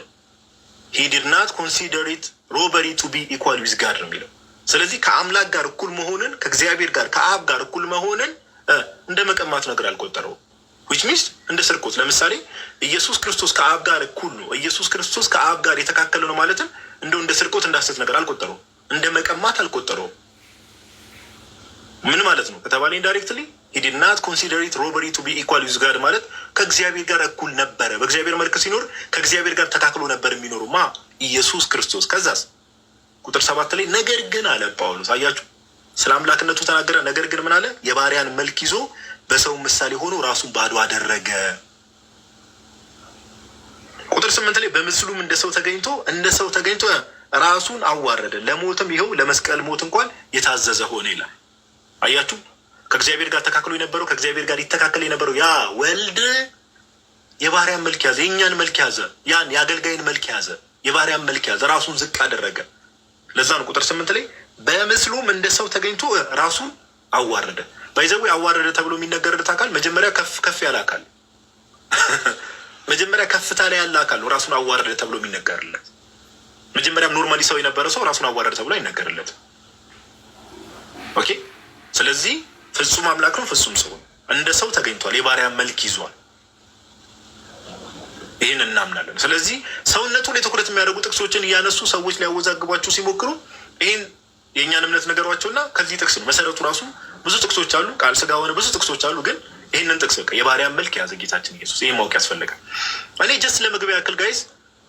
he did not consider it robbery to be equal with God ነው የሚለው። ስለዚህ ከአምላክ ጋር እኩል መሆንን ከእግዚአብሔር ጋር ከአብ ጋር እኩል መሆንን እንደ መቀማት ነገር አልቆጠረውም። which means እንደ ስርቆት። ለምሳሌ ኢየሱስ ክርስቶስ ከአብ ጋር እኩል ነው፣ ኢየሱስ ክርስቶስ ከአብ ጋር የተካከለ ነው ማለትም እንደ ስርቆት እንዳሰት ነገር አልቆጠረውም፣ እንደ መቀማት አልቆጠረውም። ምን ማለት ነው ከተባለ ኢንዳይሬክትሊ he did not consider it robbery to be equal with God ማለት ከእግዚአብሔር ጋር እኩል ነበረ። በእግዚአብሔር መልክ ሲኖር ከእግዚአብሔር ጋር ተካክሎ ነበር የሚኖሩ ማ ኢየሱስ ክርስቶስ። ከዛስ ቁጥር 7 ላይ ነገር ግን አለ ጳውሎስ። አያችሁ ስለ አምላክነቱ ተናገረ። ነገር ግን ምን አለ? የባሪያን መልክ ይዞ በሰው ምሳሌ ሆኖ ራሱን ባዶ አደረገ። ቁጥር 8 ላይ በምስሉም እንደ ሰው ተገኝቶ ራሱን አዋረደ፣ ለሞትም ይኸው ለመስቀል ሞት እንኳን የታዘዘ ሆነ ይላል። አያችሁ ከእግዚአብሔር ጋር ተካክሎ የነበረው ከእግዚአብሔር ጋር ይተካከል የነበረው ያ ወልድ የባሪያን መልክ ያዘ፣ የእኛን መልክ ያዘ፣ ያን የአገልጋይን መልክ ያዘ፣ የባሪያን መልክ ያዘ፣ ራሱን ዝቅ አደረገ። ለዛ ነው ቁጥር 8 ላይ በምስሉም እንደ ሰው ተገኝቶ ራሱን አዋረደ። ባይዘው አዋረደ ተብሎ የሚነገርለት አካል መጀመሪያ ከፍ ያለ አካል መጀመሪያ ከፍታ ላይ ያለ አካል ነው ራሱን አዋረደ ተብሎ የሚነገርለት። መጀመሪያም ኖርማሊ ሰው የነበረ ሰው ራሱን አዋረደ ተብሎ አይነገርለት። ኦኬ ስለዚህ ፍጹም አምላክ ነው፣ ፍጹም ሰው ነው። እንደ ሰው ተገኝቷል፣ የባሪያን መልክ ይዟል። ይህን እናምናለን። ስለዚህ ሰውነቱን የትኩረት የሚያደርጉ ጥቅሶችን እያነሱ ሰዎች ሊያወዛግቧቸው ሲሞክሩ ይህን የእኛን እምነት ነገሯቸውና ከዚህ ጥቅስ ነው መሰረቱ። ራሱ ብዙ ጥቅሶች አሉ፣ ቃል ስጋ ሆነ ብዙ ጥቅሶች አሉ። ግን ይህንን ጥቅስ በቃ የባሪያን መልክ የያዘ ጌታችን ኢየሱስ ይህን ማወቅ ያስፈልጋል። እኔ ጀስት ለመግቢያ ያክል ጋይዝ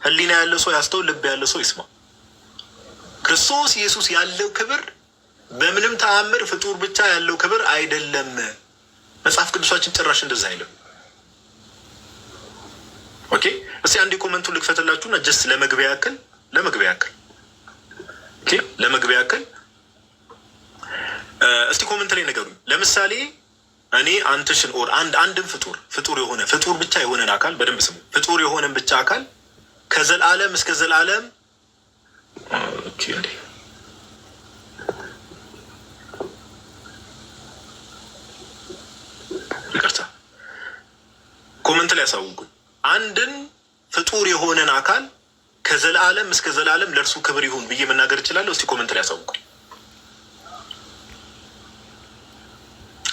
ህሊና ያለ ሰው ያስተውል፣ ልብ ያለ ሰው ይስማ። ክርስቶስ ኢየሱስ ያለው ክብር በምንም ተአምር ፍጡር ብቻ ያለው ክብር አይደለም። መጽሐፍ ቅዱሳችን ጭራሽ እንደዛ አይልም። ኦኬ እስቲ አንድ ኮመንቱን ልክፈትላችሁና ጀስት ለመግቢያ ያክል ኦኬ ለመግቢያ ያክል እስቲ ኮመንት ላይ ነገሩኝ። ለምሳሌ እኔ አንተሽን ኦር አንድም ፍጡር የሆነ ፍጡር ብቻ የሆነን አካል በደንብ ስሙ። ፍጡር የሆነን ብቻ አካል ከዘላለም እስከ ዘላለም ኦኬ እንዴ ይቅርታ ኮመንት ላይ ያሳውቁኝ። አንድን ፍጡር የሆነን አካል ከዘላለም እስከ ዘላለም ለእርሱ ክብር ይሁን ብዬ መናገር እችላለሁ? እስቲ ኮመንት ላይ ያሳውቁኝ።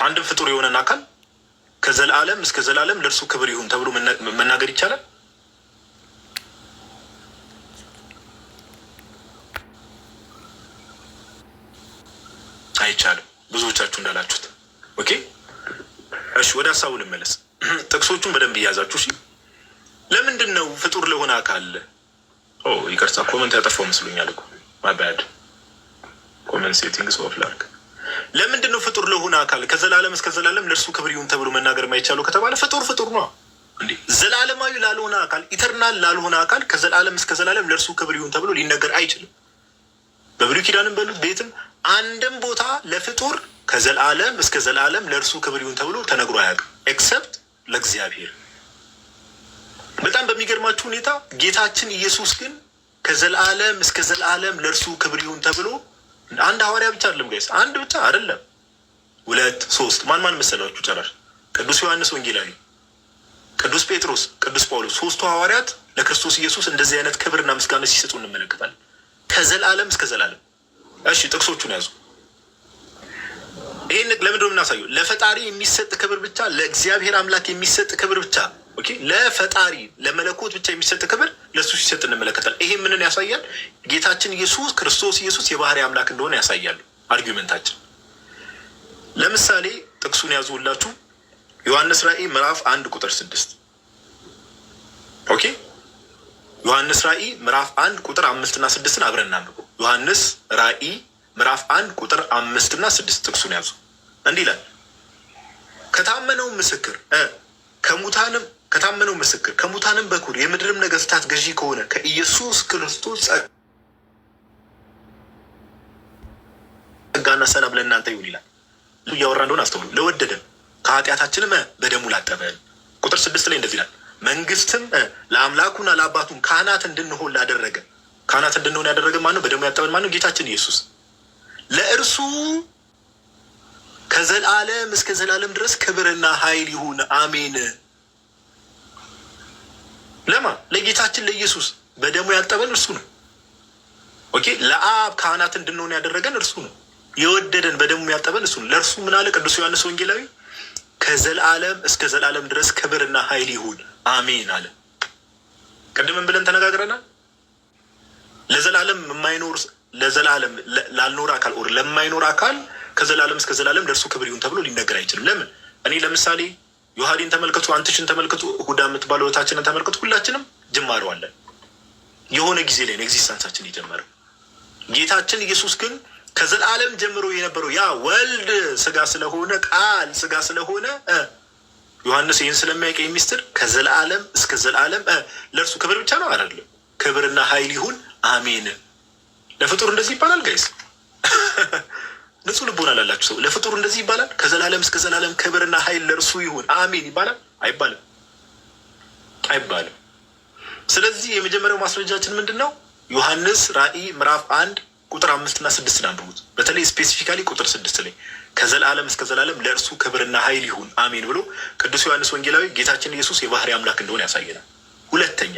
አንድን ፍጡር የሆነን አካል ከዘላለም እስከ ዘላለም ለእርሱ ክብር ይሁን ተብሎ መናገር ይቻላል? አይቻልም፣ ብዙዎቻችሁ እንዳላችሁት። ኦኬ እሺ ወደ ሀሳቡ ልመለስ። ጥቅሶቹን በደንብ እያዛችሁ እሺ። ለምንድን ነው ፍጡር ለሆነ አካል ይቅርታ ኮመንት ያጠፋው መስሎኛል እኮ ማባድ ኮመንት ሴቲንግስ ኦፍ ላርክ። ለምንድን ነው ፍጡር ለሆነ አካል ከዘላለም እስከ ዘላለም ለእርሱ ክብር ይሁን ተብሎ መናገር የማይቻለው ከተባለ ፍጡር ነው እንዴ። ዘላለማዊ ላልሆነ አካል ኢተርናል ላልሆነ አካል ከዘላለም እስከ ዘላለም ለእርሱ ክብር ይሁን ተብሎ ሊነገር አይችልም። በብሉይ ኪዳንም በሉት ቤትም አንድም ቦታ ለፍጡር ከዘላለም እስከ ዘላለም ለእርሱ ክብር ይሁን ተብሎ ተነግሮ አያውቅም፣ ኤክሰፕት ለእግዚአብሔር። በጣም በሚገርማችሁ ሁኔታ ጌታችን ኢየሱስ ግን ከዘላለም እስከ ዘላለም ለእርሱ ክብር ይሁን ተብሎ አንድ ሐዋርያ ብቻ አይደለም ጋይስ፣ አንድ ብቻ አይደለም፣ 2 3 ማን መሰላችሁ? ጨራሽ ቅዱስ ዮሐንስ ወንጌላዊ፣ ቅዱስ ጴጥሮስ፣ ቅዱስ ጳውሎስ፣ 3ቱ ሐዋርያት ለክርስቶስ ኢየሱስ እንደዚህ አይነት ክብርና ምስጋና ሲሰጡ እንመለከታለን፣ ከዘላለም እስከ ዘላለም። እሺ ጥቅሶቹን ያዙ። ይህን ለምንድን ነው የምናሳየው? ለፈጣሪ የሚሰጥ ክብር ብቻ፣ ለእግዚአብሔር አምላክ የሚሰጥ ክብር ብቻ፣ ኦኬ፣ ለፈጣሪ ለመለኮት ብቻ የሚሰጥ ክብር ለእሱ ሲሰጥ እንመለከታለን። ይሄ ምንን ያሳያል? ጌታችን ኢየሱስ ክርስቶስ ኢየሱስ የባህሪ አምላክ እንደሆነ ያሳያሉ አርጊመንታችን። ለምሳሌ ጥቅሱን ያዙላችሁ። ዮሐንስ ራእይ ምዕራፍ 1 ቁጥር 6 ኦኬ። ዮሐንስ ራእይ ምዕራፍ 1 ቁጥር 5 እና 6 አብረን እናንብብ። ዮሐንስ ራእይ ምዕራፍ 1 ቁጥር 5 እና 6 ጥቅሱን ያዙ። እንዲህ ይላል፣ ከታመነው ምስክር ከሙታንም በኩር የምድርም ነገስታት ገዢ ከሆነ ከኢየሱስ ክርስቶስ ጸጋና ሰላም ለእናንተ ይሁን ይላል። እያወራ እንደሆነ አስተውሉ። ለወደደን ከኃጢአታችንም በደሙ ላጠበን። ቁጥር 6 ላይ እንደዚህ ይላል፣ መንግስትም ለአምላኩና ለአባቱም ካህናት እንድንሆን ላደረገ። ካህናት እንድንሆን ያደረገ ማነው? በደሙ ያጠበን ማነው? ጌታችን ኢየሱስ። ለእርሱ ከዘላለም እስከ ዘላለም ድረስ ክብርና ኃይል ይሁን አሜን። ለማ ለጌታችን ለኢየሱስ በደሙ ያጠበን እርሱ ነው። ኦኬ፣ ለአብ ካህናት እንድንሆን ያደረገን እርሱ ነው። የወደደን በደሙ ያጠበን እሱ ነው። ለእርሱ ምን አለ ቅዱስ ዮሐንስ ወንጌላዊ? ከዘላለም እስከ ዘላለም ድረስ ክብርና ኃይል ይሁን አሜን አለ። ቅድምን ብለን ተነጋግረናል። ለዘላለም የማይኖር ለዘላለም ላልኖር አካል ኦር ለማይኖር አካል ከዘላለም እስከ ዘላለም ለእርሱ ክብር ይሁን ተብሎ ሊነገር አይችልም። ለምን? እኔ ለምሳሌ ዮሐዴን ተመልከቱ፣ አንትሽን ተመልከቱ፣ ሁዳ የምትባለው እህታችንን ተመልከቱ። ሁላችንም ጅማሬ አለን። የሆነ ጊዜ ላይ ነው ኤግዚስተንሳችን የጀመረው። ጌታችን ኢየሱስ ግን ከዘላለም ጀምሮ የነበረው ያ ወልድ ስጋ ስለሆነ ቃል ስጋ ስለሆነ ዮሐንስ ይህን ስለሚያውቅ ሚስጥር ከዘላለም እስከ ዘላለም ለእርሱ ክብር ብቻ ነው አይደለም፣ ክብርና ኃይል ይሁን አሜን። ለፍጡር እንደዚህ ይባላል ጋይስ? ንጹህ ልቦና ላላችሁ ሰው ለፍጡር እንደዚህ ይባላል? ከዘላለም እስከ ዘላለም ክብርና ኃይል ለእርሱ ይሁን አሜን ይባላል? አይባልም፣ አይባልም። ስለዚህ የመጀመሪያው ማስረጃችን ምንድን ነው? ዮሐንስ ራእይ ምዕራፍ 1 ቁጥር 5 እና 6 አንብቡት። በተለይ ስፔሲፊካሊ ቁጥር 6 ላይ ከዘላለም እስከ ዘላለም ለእርሱ ክብርና ኃይል ይሁን አሜን ብሎ ቅዱስ ዮሐንስ ወንጌላዊ ጌታችን ኢየሱስ የባህሪ አምላክ እንደሆነ ያሳየናል። ሁለተኛ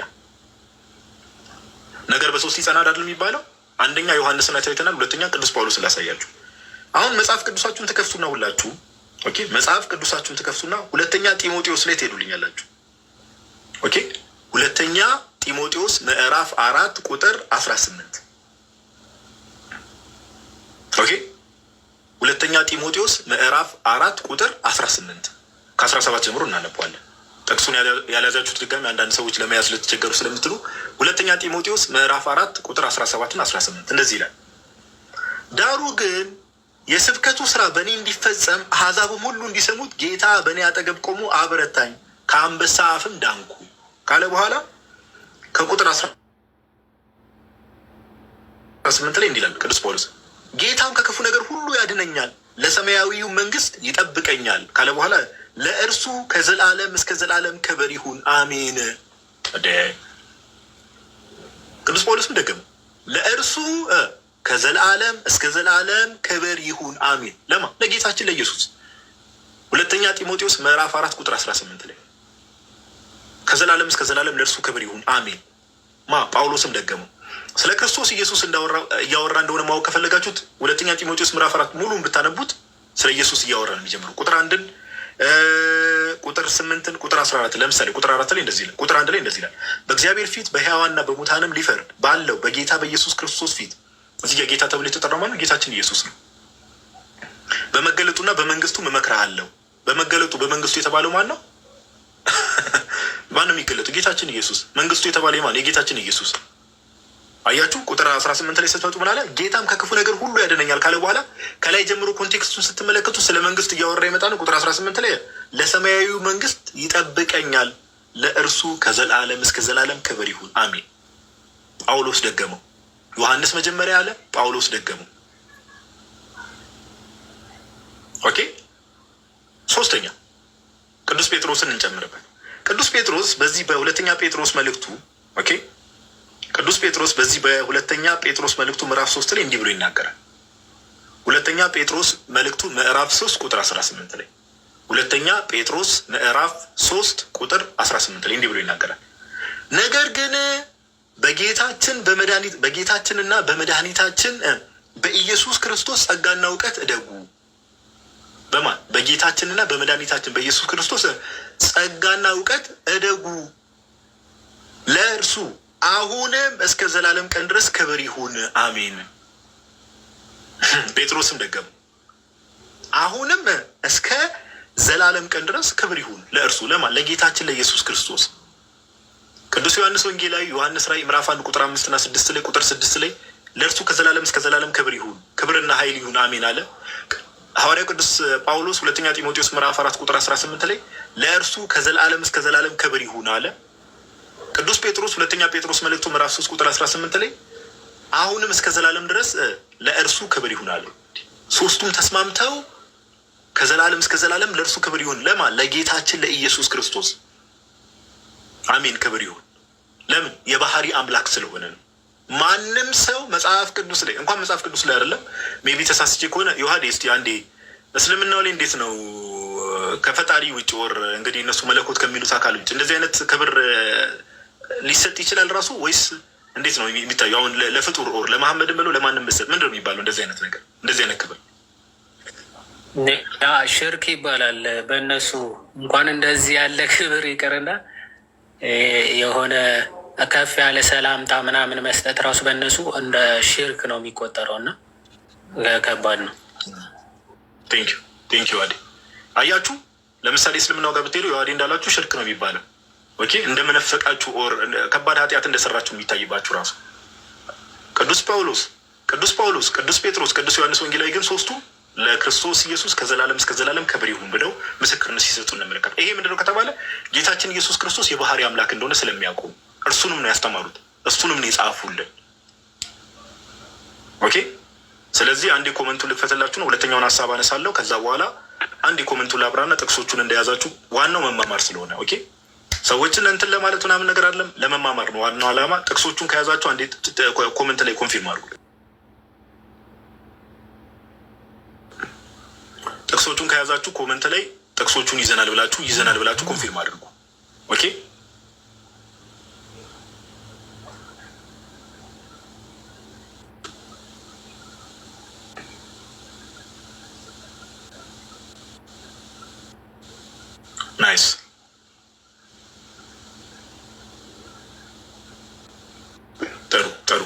ነገር በሶስት ይጸናል አይደል የሚባለው? አንደኛ ዮሐንስን አይተናል፣ ሁለተኛ ቅዱስ ጳውሎስ ላሳያችሁ። አሁን መጽሐፍ ቅዱሳችሁን ትከፍቱና ሁላችሁ ኦኬ፣ መጽሐፍ ቅዱሳችሁን ትከፍቱና ሁለተኛ ጢሞቴዎስ ላይ ትሄዱልኛላችሁ። ኦኬ፣ ሁለተኛ ጢሞቴዎስ ምዕራፍ 4 ቁጥር 18 ኦኬ፣ ሁለተኛ ጢሞቴዎስ ምዕራፍ 4 ቁጥር 18 ከ17 ጀምሮ እናነባዋለን። ጥቅሱን ያልያዛችሁት ድጋሚ አንዳንድ ሰዎች ለመያዝ ልትቸገሩ ስለምትሉ ሁለተኛ ጢሞቴዎስ ምዕራፍ 4 ቁጥር 17 እና 18 እንደዚህ ይላል፣ ዳሩ ግን የስብከቱ ስራ በእኔ እንዲፈጸም አሕዛብም ሁሉ እንዲሰሙት ጌታ በእኔ አጠገብ ቆሞ አበረታኝ፣ ከአንበሳ አፍም ዳንኩ ካለ በኋላ ከቁጥር 18 ላይ እንዲላል ቅዱስ ጳውሎስ ጌታም ከክፉ ነገር ሁሉ ያድነኛል፣ ለሰማያዊው መንግስት ይጠብቀኛል ካለ በኋላ ለእርሱ ከዘላለም እስከ ዘላለም ክብር ይሁን አሜን። ቅዱስ ጳውሎስም ደገመ፣ ለእርሱ ከዘላለም እስከ ዘላለም ክብር ይሁን አሜን። ለማ ለጌታችን ለኢየሱስ። ሁለተኛ ጢሞቴዎስ ምዕራፍ 4 ቁጥር 18 ላይ ከዘላለም እስከ ዘላለም ለእርሱ ክብር ይሁን አሜን። ጳውሎስም ደገመው። ስለ ክርስቶስ ኢየሱስ እያወራ እንደሆነ ማወቅ ከፈለጋችሁት ሁለተኛ ጢሞቴዎስ ምዕራፍ 4 ሙሉን ብታነቡት ስለ ኢየሱስ እያወራ ነው የሚጀምረው። ቁጥር 1 ቁጥር 8 ቁጥር 14 ለምሳሌ ቁጥር 4 ላይ እንደዚህ ይላል። ቁጥር 1 ላይ እንደዚህ ይላል፣ በእግዚአብሔር ፊት በሕያዋንና በሙታንም ሊፈርድ ባለው በጌታ በኢየሱስ ክርስቶስ ፊት። እዚህ ጋር ጌታ ተብሎ የተጠራው ማነው? ጌታችን ኢየሱስ ነው። በመገለጡና በመንግስቱ እመክርሃለሁ። በመገለጡ በመንግስቱ የተባለው ማን ነው? ማን ነው የሚገለጡ? ጌታችን ኢየሱስ። መንግስቱ የተባለ ማን? የጌታችን ኢየሱስ። አያችሁ ቁጥር 18 ላይ ስትመጡ ምን አለ? ጌታም ከክፉ ነገር ሁሉ ያድነኛል ካለ በኋላ ከላይ ጀምሮ ኮንቴክስቱን ስትመለከቱ ስለ መንግስት እያወራ የመጣ ነው። ቁጥር 18 ላይ ለሰማያዊው መንግስት ይጠብቀኛል፣ ለእርሱ ከዘላለም እስከ ዘላለም ክብር ይሁን አሜን። ጳውሎስ ደገመው። ዮሐንስ መጀመሪያ አለ፣ ጳውሎስ ደገመው። ኦኬ። ሶስተኛ ቅዱስ ጴጥሮስን እንጨምርበት። ቅዱስ ጴጥሮስ በዚህ በሁለተኛ ጴጥሮስ መልእክቱ ኦኬ፣ ቅዱስ ጴጥሮስ በዚህ በሁለተኛ ጴጥሮስ መልእክቱ ምዕራፍ 3 ላይ እንዲህ ብሎ ይናገራል። ሁለተኛ ጴጥሮስ መልእክቱ ምዕራፍ 3 ቁጥር 18 ላይ ሁለተኛ ጴጥሮስ ምዕራፍ 3 ቁጥር 18 ላይ እንዲህ ብሎ ይናገራል። ነገር ግን በጌታችንና በመድኃኒታችን በኢየሱስ ክርስቶስ ጸጋና እውቀት እደጉ። በማን? በጌታችንና በመድኃኒታችን በኢየሱስ ክርስቶስ ጸጋና እውቀት እደጉ። ለእርሱ አሁንም እስከ ዘላለም ቀን ድረስ ክብር ይሁን አሜን። ጴጥሮስም ደገሙ። አሁንም እስከ ዘላለም ቀን ድረስ ክብር ይሁን ለእርሱ ለማን? ለጌታችን ለኢየሱስ ክርስቶስ። ቅዱስ ዮሐንስ ወንጌላዊ ዮሐንስ ራእይ ምዕራፍ 1 ቁጥር 5 እና 6 ላይ ቁጥር 6 ላይ ለእርሱ ከዘላለም እስከ ዘላለም ክብር ይሁን ክብርና ኃይል ይሁን አሜን አለ። ሐዋርያው ቅዱስ ጳውሎስ ሁለተኛ ጢሞቴዎስ ምዕራፍ 4 ቁጥር 18 ላይ ለእርሱ ከዘላለም እስከ ዘላለም ክብር ይሁን አለ። ቅዱስ ጴጥሮስ ሁለተኛ ጴጥሮስ መልእክቱ ምዕራፍ 3 ቁጥር 18 ላይ አሁንም እስከ ዘላለም ድረስ ለእርሱ ክብር ይሁን አለ። ሶስቱም ተስማምተው ከዘላለም እስከ ዘላለም ለእርሱ ክብር ይሁን ለማን? ለጌታችን ለኢየሱስ ክርስቶስ አሜን ክብር ይሁን። ለምን? የባህሪ አምላክ ስለሆነ ነው። ማንም ሰው መጽሐፍ ቅዱስ ላይ እንኳን መጽሐፍ ቅዱስ ላይ አይደለም ሜቢ ተሳስቼ ከሆነ ዮሐዴ እስቲ አንዴ እስልምናው ላይ እንዴት ነው ከፈጣሪ ውጭ ወር እንግዲህ እነሱ መለኮት ከሚሉት አካል ውጭ እንደዚህ አይነት ክብር ሊሰጥ ይችላል ራሱ ወይስ እንዴት ነው የሚታየው? አሁን ለፍጡር ኦር ለመሐመድም ብለው ለማንም ብሰጥ ምንድን ነው የሚባለው? እንደዚህ አይነት ነገር እንደዚህ አይነት ክብር ሽርክ ይባላል በእነሱ። እንኳን እንደዚህ ያለ ክብር ይቅርና የሆነ ከፍ ያለ ሰላምታ ምናምን መስጠት ራሱ በእነሱ እንደ ሽርክ ነው የሚቆጠረው እና ከባድ ነው። ቴንኪው ዋዴ። አያችሁ ለምሳሌ እስልምናው ጋር ብትሄዱ የዋዴ እንዳላችሁ ሽርክ ነው የሚባለው። ኦኬ እንደመነፈቃችሁ ኦር ከባድ ኃጢአት እንደሰራችሁ የሚታይባችሁ ራሱ ቅዱስ ጳውሎስ፣ ቅዱስ ጴጥሮስ፣ ቅዱስ ዮሐንስ ወንጌላዊ ግን ሶስቱ ለክርስቶስ ኢየሱስ ከዘላለም እስከ ዘላለም ክብር ይሁን ብለው ምስክርነት ሲሰጡ እንመለከት። ይሄ ምንድነው ከተባለ ጌታችን ኢየሱስ ክርስቶስ የባህሪ አምላክ እንደሆነ ስለሚያውቁ እርሱንም ነው ያስተማሩት፣ እሱንም ነው የጻፉልን። ኦኬ ስለዚህ አንድ ኮመንቱ ልክፈትላችሁ ነው። ሁለተኛውን ሀሳብ አነሳለሁ። ከዛ በኋላ አንድ ኮመንቱ ላብራና ጥቅሶቹን እንደያዛችሁ ዋናው መማማር ስለሆነ ኦኬ ሰዎችን እንትን ለማለት ምናምን ነገር አለም ለመማማር ነው ዋናው ዓላማ። ጥቅሶቹን ከያዛችሁ አንዴ ኮመንት ላይ ኮንፊርም አድርጉ። ጥቅሶቹን ከያዛችሁ ኮመንት ላይ ጥቅሶቹን ይዘናል ብላችሁ ኮንፊርም አድርጉ። ኦኬ ናይስ። ጥሩ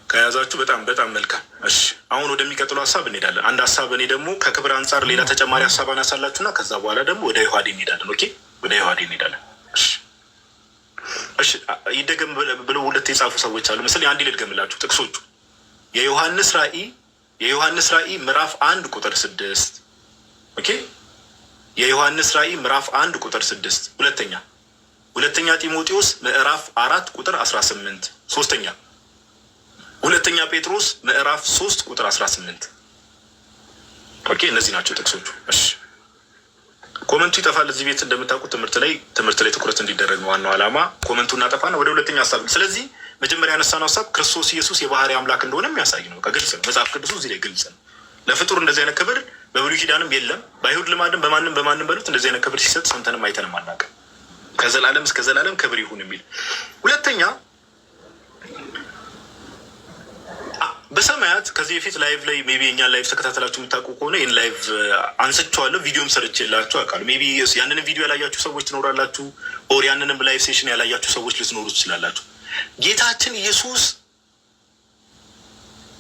ከያዛችሁ በጣም መልካም። እሺ አሁን ወደሚቀጥለው ሀሳብ እንሄዳለን። አንድ ሀሳብ እኔ ደግሞ ከክብር አንጻር ሌላ ተጨማሪ ሀሳብ አነሳላችሁና ከዛ በኋላ ደግሞ ወደ ዮሐዴ እንሄዳለን። ኦኬ ወደ ዮሐዴ እንሄዳለን። እሺ ይደገም ብለው ሁለት የጻፉ ሰዎች አሉ። ምስል አንድ ልድገምላችሁ ጥቅሶቹ የዮሐንስ ራእይ ምዕራፍ 1 ቁጥር 6 ኦኬ የዮሐንስ ራእይ ምዕራፍ 1 ቁጥር 6 ሁለተኛ ጢሞቴዎስ ምዕራፍ 4 ቁጥር 18 ሁለተኛ ጴጥሮስ ምዕራፍ 3 ቁጥር 18 ኦኬ እነዚህ ናቸው ጥቅሶቹ። እሺ ኮመንቱ ይጠፋል እዚህ ቤት እንደምታውቁት ትምህርት ላይ ትኩረት እንዲደረግ ነው ዋናው ዓላማ። ኮመንቱ እናጠፋና ወደ ሁለተኛ ሀሳብ። ስለዚህ መጀመሪያ ያነሳነው ሀሳብ ክርስቶስ ኢየሱስ የባህሪ አምላክ እንደሆነ የሚያሳይ ነው። ከግልጽ ነው መጽሐፍ ቅዱሱ እዚህ ላይ ግልጽ ነው። ለፍጡር እንደዚህ አይነት ክብር በብሉይ ኪዳንም የለም፣ በአይሁድ ልማድም በማንም በሉት እንደዚህ አይነት ክብር ሲሰጥ ሰምተንም አይተንም አናውቅም። ከዘላለም እስከ ዘላለም ክብር ይሁን የሚል ሁለተኛ በሰማያት ከዚህ በፊት ላይቭ ላይ ሜቢ የኛን ላይቭ ተከታተላችሁ የምታውቁ ከሆነ ይህን ላይቭ አንስቼዋለሁ፣ ቪዲዮም ሰርቼላችሁ አውቃለሁ። ሜቢ ያንንም ቪዲዮ ያላያችሁ ሰዎች ትኖራላችሁ፣ ኦር ያንንም ላይቭ ሴሽን ያላያችሁ ሰዎች ልትኖሩ ትችላላችሁ። ጌታችን ኢየሱስ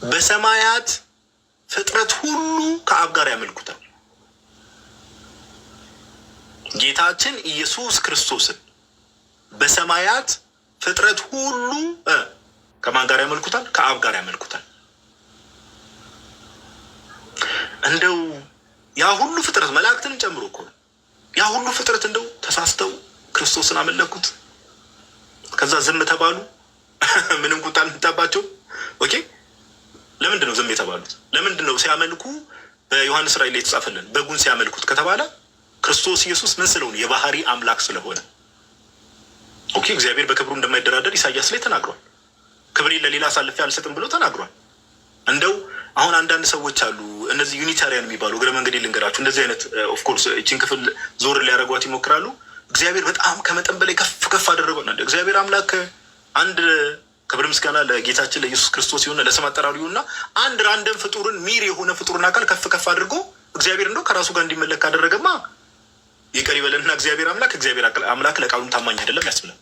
በሰማያት ፍጥረት ሁሉ ከአብ ጋር ያመልኩታል። ጌታችን ኢየሱስ ክርስቶስን በሰማያት ፍጥረት ሁሉ ከማን ጋር ያመልኩታል? ከአብ ጋር ያመልኩታል። እንደው ያ ሁሉ ፍጥረት መላእክትን ጨምሮ እኮ ያ ሁሉ ፍጥረት እንደው ተሳስተው ክርስቶስን አመለኩት፣ ከዛ ዝም ተባሉ። ምንም ቁጣ አልመጣባቸው። ኦኬ ለምንድን ነው ዝም የተባሉት? ለምንድን ነው ሲያመልኩ በዮሐንስ ራእይ ላይ የተጻፈልን በጉን ሲያመልኩት ከተባለ ክርስቶስ ኢየሱስ ምን ስለሆነ የባህሪ አምላክ ስለሆነ ኦኬ፣ እግዚአብሔር በክብሩ እንደማይደራደር ኢሳያስ ላይ ተናግሯል። ክብሬን ለሌላ አሳልፌ አልሰጥም ብሎ ተናግሯል። እንደው አሁን አንዳንድ ሰዎች አሉ እነዚህ ዩኒታሪያን የሚባሉ እግረ መንገድ ልንገራችሁ፣ እንደዚህ አይነት ኦፍኮርስ እችን ክፍል ዞር ሊያደርጓት ይሞክራሉ። እግዚአብሔር በጣም ከመጠን በላይ ከፍ ከፍ አደረገው። እግዚአብሔር አምላክ አንድ ክብር ምስጋና ለጌታችን ለኢየሱስ ክርስቶስ የሆነ ለስም አጠራሩ ይሁንና አንድ ራንደም ፍጡርን ሚር የሆነ ፍጡርን አካል ከፍ ከፍ አድርጎ እግዚአብሔር እንደው ከራሱ ጋር እንዲመለክ ካደረገማ ይቅር ይበለንና እግዚአብሔር አምላክ ለቃሉም ታማኝ አይደለም ያስብላል።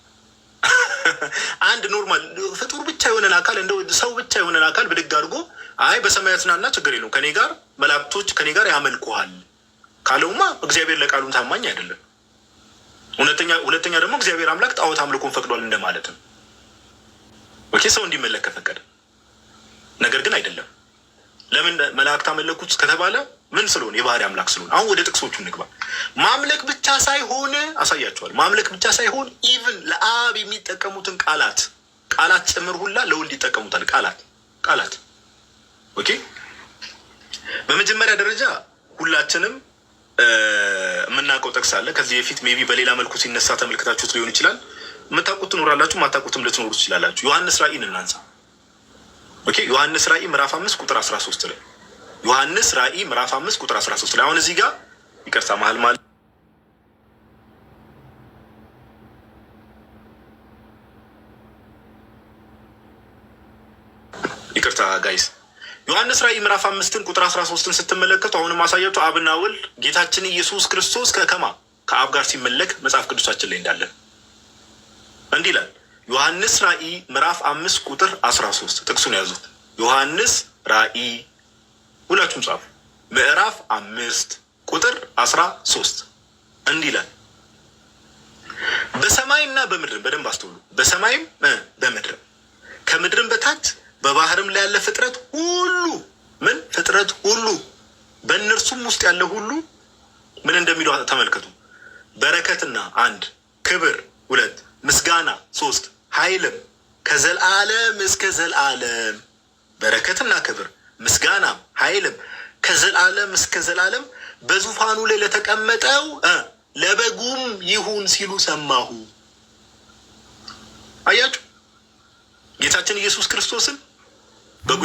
አንድ ኖርማል ፍጡር ብቻ የሆነን አካል እንደው ሰው ብቻ የሆነን አካል ብድግ አድርጎ አይ በሰማያት ናና ችግር የለውም ከኔ ጋር መላእክቶች ከኔ ጋር ያመልኩሃል ካለውማ እግዚአብሔር ለቃሉም ታማኝ አይደለም። ሁለተኛ ደግሞ እግዚአብሔር አምላክ ጣዖት አምልኮን ፈቅዷል እንደማለት ነው። ኦኬ፣ ሰው እንዲመለክ ፈቀደ፣ ነገር ግን አይደለም። ለምን መላእክት አመለኩት ከተባለ ምን ስለሆነ የባህሪ አምላክ ስለሆነ። አሁን ወደ ጥቅሶቹ እንግባ። ማምለክ ብቻ ሳይሆን አሳያቸዋል። ማምለክ ብቻ ሳይሆን ኢቭን ለአብ የሚጠቀሙትን ቃላት ጭምር ሁላ ለወልድ ይጠቀሙታል። ቃላት ኦኬ። በመጀመሪያ ደረጃ ሁላችንም የምናውቀው ጥቅስ አለ። ከዚህ በፊት ሜቢ በሌላ መልኩ ሲነሳ ተመልክታችሁት ሊሆን ይችላል። የምታውቁት ትኖራላችሁ፣ የማታውቁትም ልትኖሩ ትችላላችሁ። ዮሐንስ ራእይን እናንሳ። ኦኬ፣ ዮሐንስ ራእይ ምዕራፍ 5 ቁጥር 13 ላይ ዮሐንስ ራእይ ምዕራፍ 5 ቁጥር 13 ላይ አሁን እዚህ ጋር ይቅርታ መሀል ይቅርታ ጋይስ፣ ዮሐንስ ራእይ ምዕራፍ 5 ቁጥር 13ን ስትመለከቱ አሁንም ማሳያችሁ አብና ወልድ ጌታችን ኢየሱስ ክርስቶስ ከአብ ጋር ሲመለክ መጽሐፍ ቅዱሳችን ላይ እንዳለ እንዲህ ይላል። ዮሐንስ ራእይ ምዕራፍ 5 ቁጥር 13 ጥቅሱን ያዙት። ዮሐንስ ራእይ ሁላችሁም ጻፉ። ምዕራፍ 5 ቁጥር 13 እንዲህ ይላል፣ በሰማይና በምድርም በደንብ አስተውሉ፣ በሰማይም በምድርም ከምድርም በታች በባህርም ላይ ያለ ፍጥረት ሁሉ ፍጥረት ሁሉ በእነርሱም ውስጥ ያለ ሁሉ ምን እንደሚለው ተመልከቱ። በረከትና 1 ክብር 2 ምስጋና 3 ኃይልም ከዘላለም እስከ ዘላለም በረከትና ክብር ምስጋናም ኃይልም ከዘላለም እስከ ዘላለም በዙፋኑ ላይ ለተቀመጠው ለበጉም ይሁን ሲሉ ሰማሁ። አያችሁ ጌታችን ኢየሱስ ክርስቶስን በጉ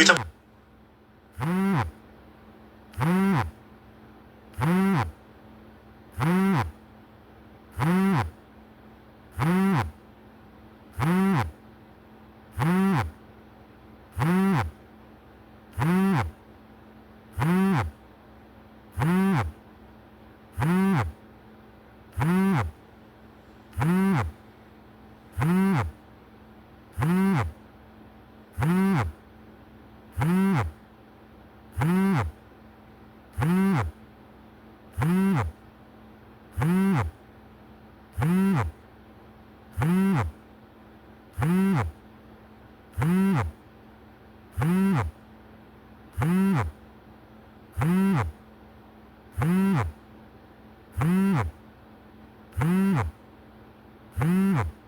Mm-hmm.